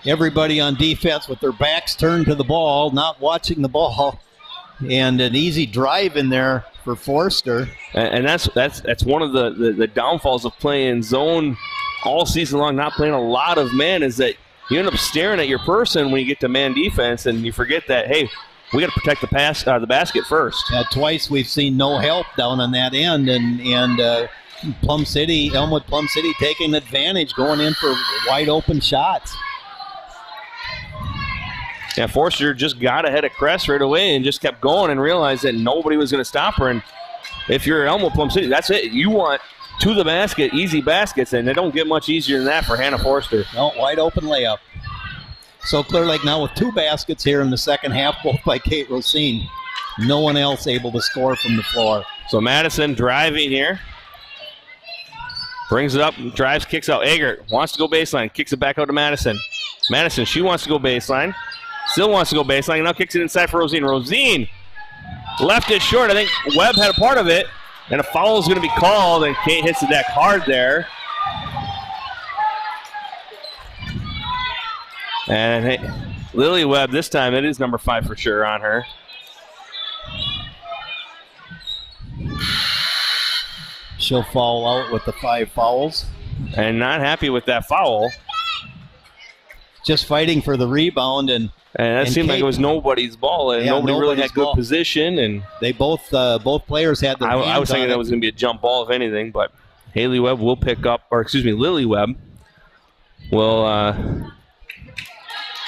Everybody on defense with their backs turned to the ball, not watching the ball. And an easy drive in there for Forster. And that's one of the downfalls of playing zone all season long, not playing a lot of man, is that you end up staring at your person when you get to man defense, and you forget that, hey, we got to protect the basket first. Twice we've seen no help down on that end, and Elmwood Plum City taking advantage, going in for wide open shots. Yeah, Forster just got ahead of Cress right away and just kept going and realized that nobody was going to stop her. And if you're Elmwood Plum City, that's it. You want to the basket, easy baskets, and they don't get much easier than that for Hannah Forster. No, wide open layup. So Clear Lake now with 2 baskets here in the second half, both by Kate Rosine. No one else able to score from the floor. So Madison driving here. Brings it up, drives, kicks out. Egert wants to go baseline, kicks it back out to Madison. Madison, she wants to go baseline. Still wants to go baseline. Now kicks it inside for Rosine. Rosine left it short. I think Webb had a part of it. And a foul is going to be called, and Kate hits the deck hard there. And hey, Lily Webb, this time it is number 5 for sure on her. She'll fall out with the 5 fouls. And not happy with that foul. Just fighting for the rebound, and that seemed like it was nobody's ball, and nobody really had good position. And they both players had their hands I was thinking that was going to be a jump ball, if anything, but Lily Webb will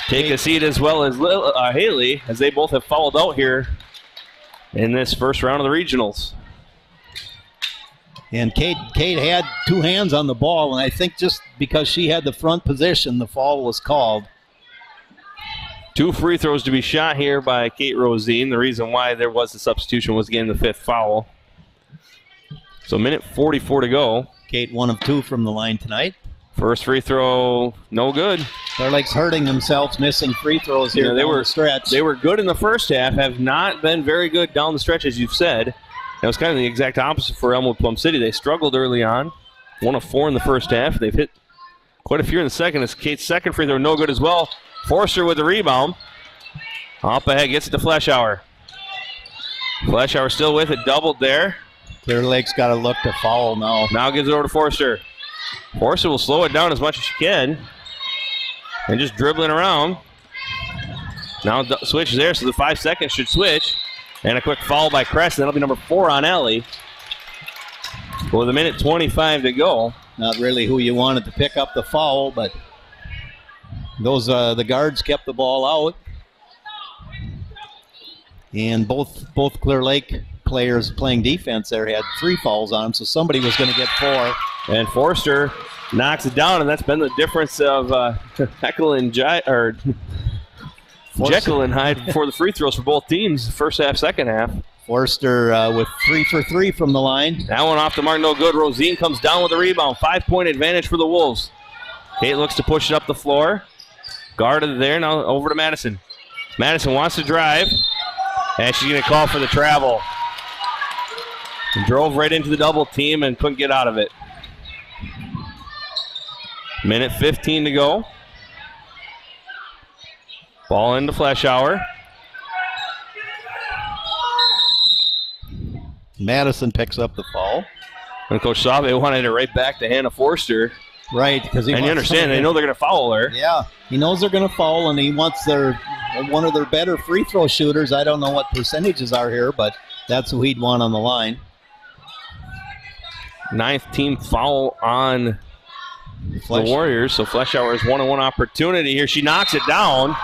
take a seat as well as Haley, as they both have fouled out here in this first round of the regionals. And Kate had two hands on the ball, and I think just because she had the front position, the foul was called. 2 free throws to be shot here by Kate Rosine. The reason why there was the substitution was getting the 5th foul. So minute 44 to go. Kate 1 of 2 from the line tonight. First free throw, no good. They're like hurting themselves, missing free throws here down the stretch. They were good in the first half, have not been very good down the stretch, as you've said. It was kind of the exact opposite for Elmwood Plum City. They struggled early on. 1 of 4 in the first half. They've hit quite a few in the second. It's Kate's second free throw, no good as well. Forster with the rebound. Up ahead, gets it to Fleschauer. Fleschauer still with it, doubled there. Clear Lake's got to look to foul now. Now gives it over to Forster. Forster will slow it down as much as she can. And just dribbling around. Now switch there, so the 5 seconds should switch. And a quick foul by Crescent. That'll be number 4 on Ellie. With a minute 25 to go. Not really who you wanted to pick up the foul, but those the guards kept the ball out. And both Clear Lake players playing defense there had 3 fouls on them, so somebody was going to get 4. And Forster knocks it down, and that's been the difference of Jekyll and Hyde for the free throws for both teams, first half, second half. Forster with 3 for 3 from the line. That one off the mark, no good. Rosine comes down with the rebound. 5-point advantage for the Wolves. Kate looks to push it up the floor. Guarded there, now over to Madison. Madison wants to drive, and she's going to call for the travel. And drove right into the double team and couldn't get out of it. Minute 15 to go. Ball into Fleschauer. Madison picks up the foul. And Coach Save wanted it right back to Hannah Forster. Right, because and you understand, they know they're going to foul her. Yeah, he knows they're going to foul, and he wants one of their better free throw shooters. I don't know what percentages are here, but that's who he'd want on the line. 9th team foul on the Warriors, so Fleschauer has 1-on-1 opportunity here. She knocks it down.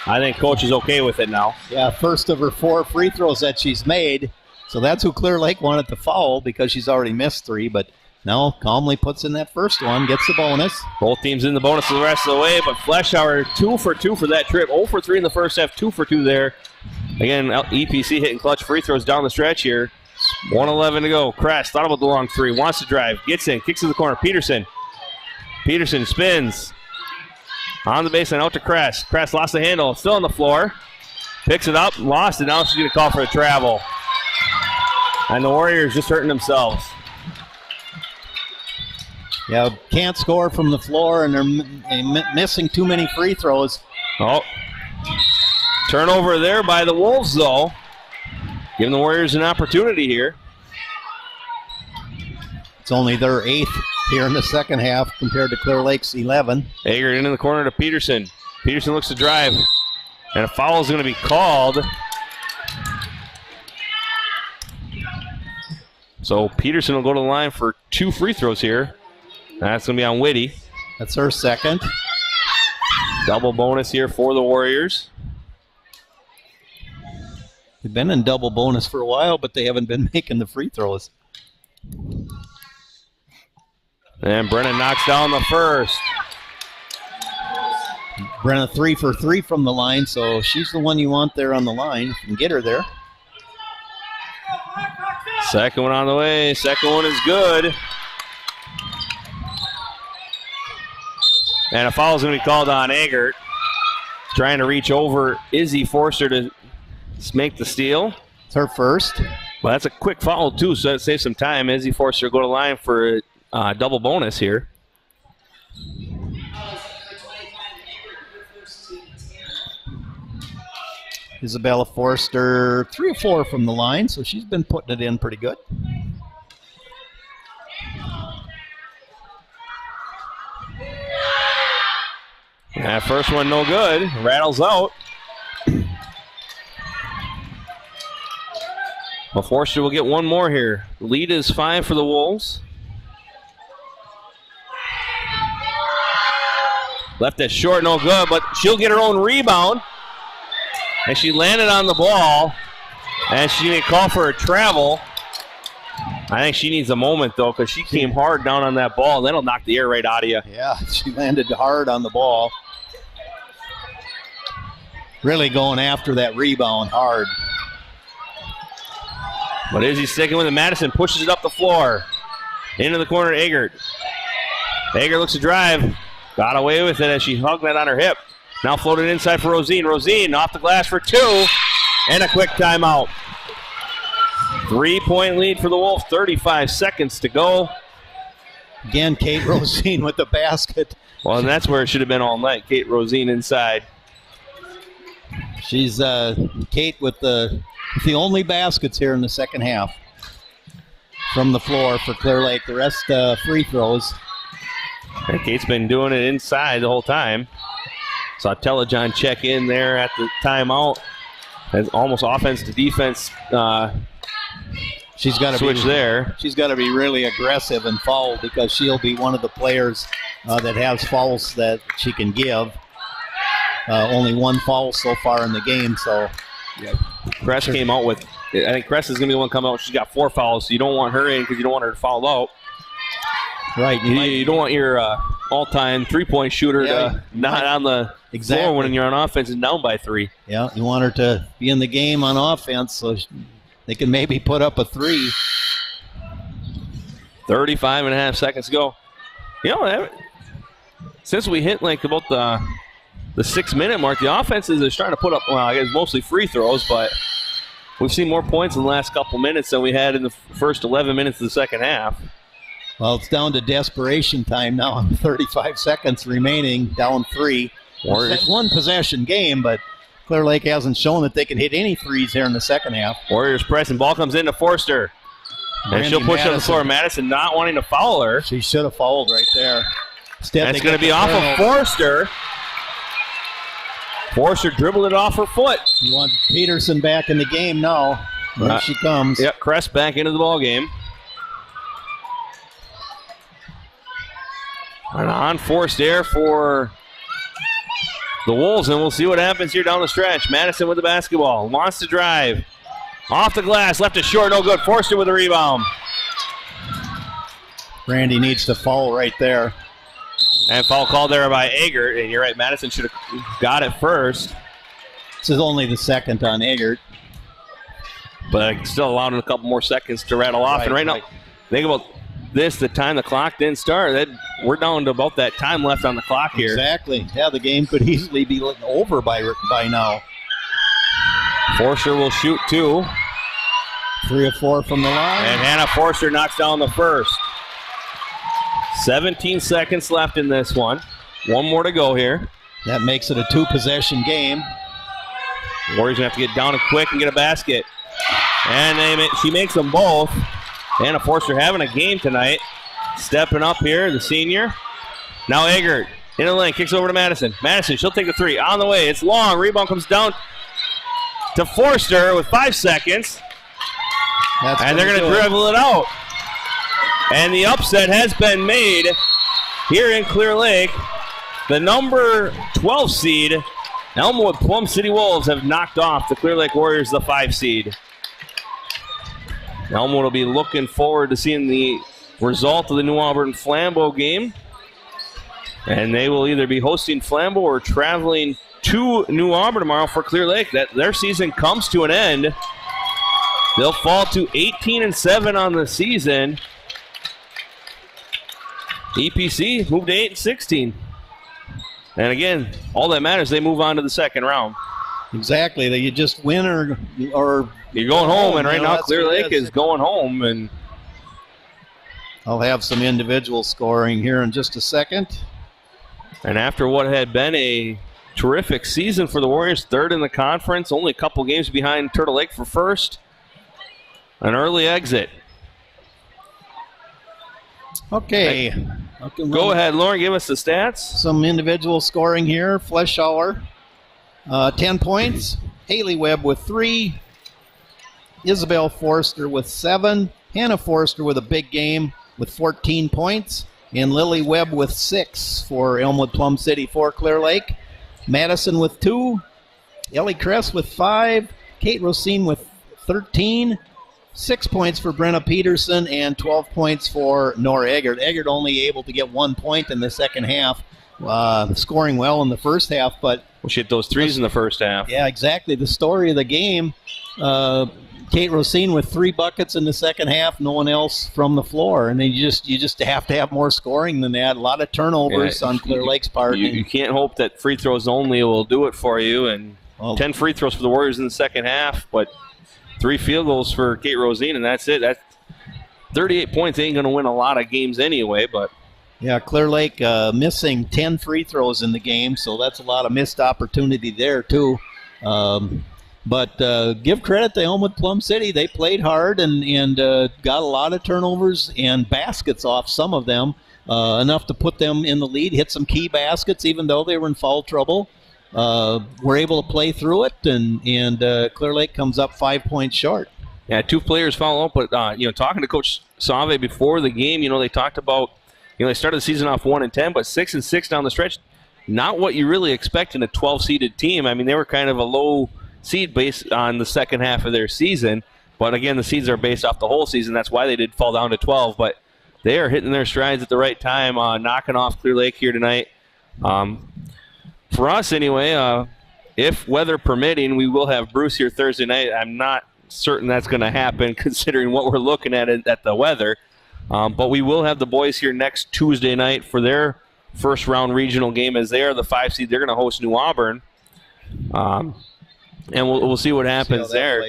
I think Coach is okay with it now. Yeah, first of her 4 free throws that she's made. So that's who Clear Lake wanted to foul because she's already missed 3, but now calmly puts in that first one, gets the bonus. Both teams in the bonus the rest of the way, but Fleschauer 2 for 2 for that trip. 0 for 3 in the first half, 2 for 2 there. Again, EPC hitting clutch free throws down the stretch here. 1:11 to go. Kress thought about the long 3, wants to drive, gets in, kicks to the corner. Peterson spins. On the baseline, out to Kress. Kress lost the handle, still on the floor. Picks it up, lost it. Now she's going to call for a travel. And the Warriors just hurting themselves. Yeah, can't score from the floor, and they're missing too many free throws. Oh, turnover there by the Wolves, though. Giving the Warriors an opportunity here. It's only their 8th here in the second half compared to Clear Lake's 11. Eggert into the corner to Peterson. Peterson looks to drive, and a foul is going to be called. So Peterson will go to the line for 2 free throws here. That's going to be on Whitty. That's her second. Double bonus here for the Warriors. They've been in double bonus for a while, but they haven't been making the free throws. And Brennan knocks down the first. Brennan 3 for 3 from the line, so she's the one you want there on the line. You can get her there. Second one on the way. Second one is good. And a foul is going to be called on Eggert. Trying to reach over Izzy Forster to make the steal. It's her first. Well, that's a quick foul, too, so that saves some time. Izzy Forster will go to line for a double bonus here. Isabella Forster, 3 of 4 from the line, so she's been putting it in pretty good. That first one no good. Rattles out. But Forster will get one more here. Lead is 5 for the Wolves. Left it short, no good, but she'll get her own rebound. And she landed on the ball. And she didn't call for a travel. I think she needs a moment, though, because she came hard down on that ball. That'll knock the air right out of you. Yeah, she landed hard on the ball. Really going after that rebound hard. But Izzy's sticking with it. Madison pushes it up the floor. Into the corner to Eggert. Eggert looks to drive. Got away with it as she hugged that on her hip. Now floated inside for Rosine. Rosine off the glass for two. And a quick timeout. 3-point lead for the Wolves. 35 seconds to go. Again, Kate Rosine with the basket. Well, and that's where it should have been all night. Kate Rosine inside. She's Kate with the only baskets here in the second half from the floor for Clear Lake. The rest free throws. And Kate's been doing it inside the whole time. Saw Telejohn check in there at the timeout. As almost offense to defense she's got to switch there. She's got to be really aggressive and foul because she'll be one of the players that has fouls that she can give. Only one foul so far in the game, so. Yeah. Cress came out with, I think Cress is going to be the one coming out. She's got 4 fouls, so you don't want her in because you don't want her to foul out. Right. You don't want your all-time three-point shooter to not on the floor when you're on offense and down by 3. Yeah, you want her to be in the game on offense so they can maybe put up a 3. 35 and a half seconds to go. You know, since we hit like about the 6-minute mark, the offenses are starting to put up, well, I guess mostly free throws, but we've seen more points in the last couple minutes than we had in the first 11 minutes of the second half. Well, it's down to desperation time now. 35 seconds remaining, down 3. It's one possession game, but Clear Lake hasn't shown that they can hit any threes here in the second half. Warriors pressing. Ball comes in to Forster. And she'll push up the floor. Madison not wanting to foul her. She should have fouled right there. Instead, that's going to be off of Forster. Forster dribbled it off her foot. You want Peterson back in the game now. Here she comes. Yep, Cress back into the ball game. An unforced error for the Wolves, and we'll see what happens here down the stretch. Madison with the basketball. Wants to drive. Off the glass. Left it short. No good. Forster with a rebound. Randy needs to foul right there. And foul called there by Eggert. And you're right, Madison should have got it first. This is only the second on Eggert. But still allowed him a couple more seconds to rattle off. And now, think about this, the time the clock didn't start. We're down to about that time left on the clock here. Exactly. Yeah, the game could easily be over by now. Forster will shoot 2. 3 of 4 from the line. And Hannah Forster knocks down the first. 17 seconds left in this one. One more to go here. That makes it a 2-possession game. Warriors going to have to get down and quick and get a basket. And she makes them both. Hannah Forster having a game tonight. Stepping up here, the senior. Now Eggert in the lane, kicks over to Madison. Madison, she'll take the 3. On the way, it's long. Rebound comes down to Forster with 5 seconds. And they're going to dribble it out. And the upset has been made here in Clear Lake. The number 12 seed, Elmwood Plum City Wolves, have knocked off the Clear Lake Warriors, the 5 seed. Elmwood will be looking forward to seeing the result of the New Auburn Flambeau game. And they will either be hosting Flambeau or traveling to New Auburn tomorrow for Clear Lake. That their season comes to an end. They'll fall to 18-7 on the season. EPC moved to 8-16. And again, all that matters, they move on to the second round. Exactly. You just win or you're going home, and right now Clear Lake is going home. And I'll have some individual scoring here in just a second. And after what had been a terrific season for the Warriors, 3rd in the conference, only a couple games behind Turtle Lake for 1st. An early exit. Okay. Go ahead, Lauren, give us the stats. Some individual scoring here. Fleischauer, 10 points. Haley Webb with 3. Isabel Forster with 7. Hannah Forster with a big game with 14 points. And Lily Webb with 6 for Elmwood Plum City for Clear Lake. Madison with 2. Ellie Kress with 5. Kate Rosine with 13. 6 points for Brenna Peterson and 12 points for Nora Eggert. Eggert only able to get 1 point in the second half, scoring well in the first half. But she hit those threes in the first half. Yeah, exactly. The story of the game, Kate Rosine with 3 buckets in the second half, no one else from the floor. And then you just have to have more scoring than that. A lot of turnovers on Clear Lake's part. You can't hope that free throws only will do it for you. And 10 free throws for the Warriors in the second half, but 3 field goals for Kate Rosine, and that's it. That 38 points ain't going to win a lot of games anyway. But yeah, Clear Lake missing 10 free throws in the game, so that's a lot of missed opportunity there too. But give credit to Elmwood Plum City. They played hard and got a lot of turnovers and baskets off some of them, enough to put them in the lead, hit some key baskets even though they were in foul trouble. Were able to play through it, and Clear Lake comes up 5 points short. Yeah, 2 players follow up, but talking to Coach Save before the game, they talked about they started the season off 1-10, but 6-6 down the stretch. Not what you really expect in a 12-seeded team. I mean, they were kind of a low seed based on the second half of their season, but again, the seeds are based off the whole season. That's why they did fall down to 12, but they are hitting their strides at the right time, knocking off Clear Lake here tonight. For us, anyway, if weather permitting, we will have Bruce here Thursday night. I'm not certain that's going to happen considering what we're looking at the weather. But we will have the boys here next Tuesday night for their first round regional game as they are the 5 seed. They're going to host New Auburn. And we'll see what happens there.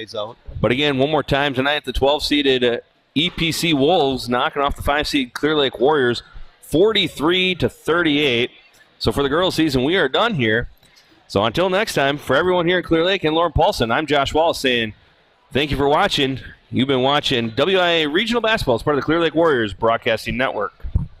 But again, one more time tonight, the 12-seeded EPC Wolves knocking off the 5-seed Clear Lake Warriors 43-38. So for the girls' season, we are done here. So until next time, for everyone here at Clear Lake and Lauren Paulson, I'm Josh Wallace saying thank you for watching. You've been watching WIAA Regional Basketball as part of the Clear Lake Warriors Broadcasting Network.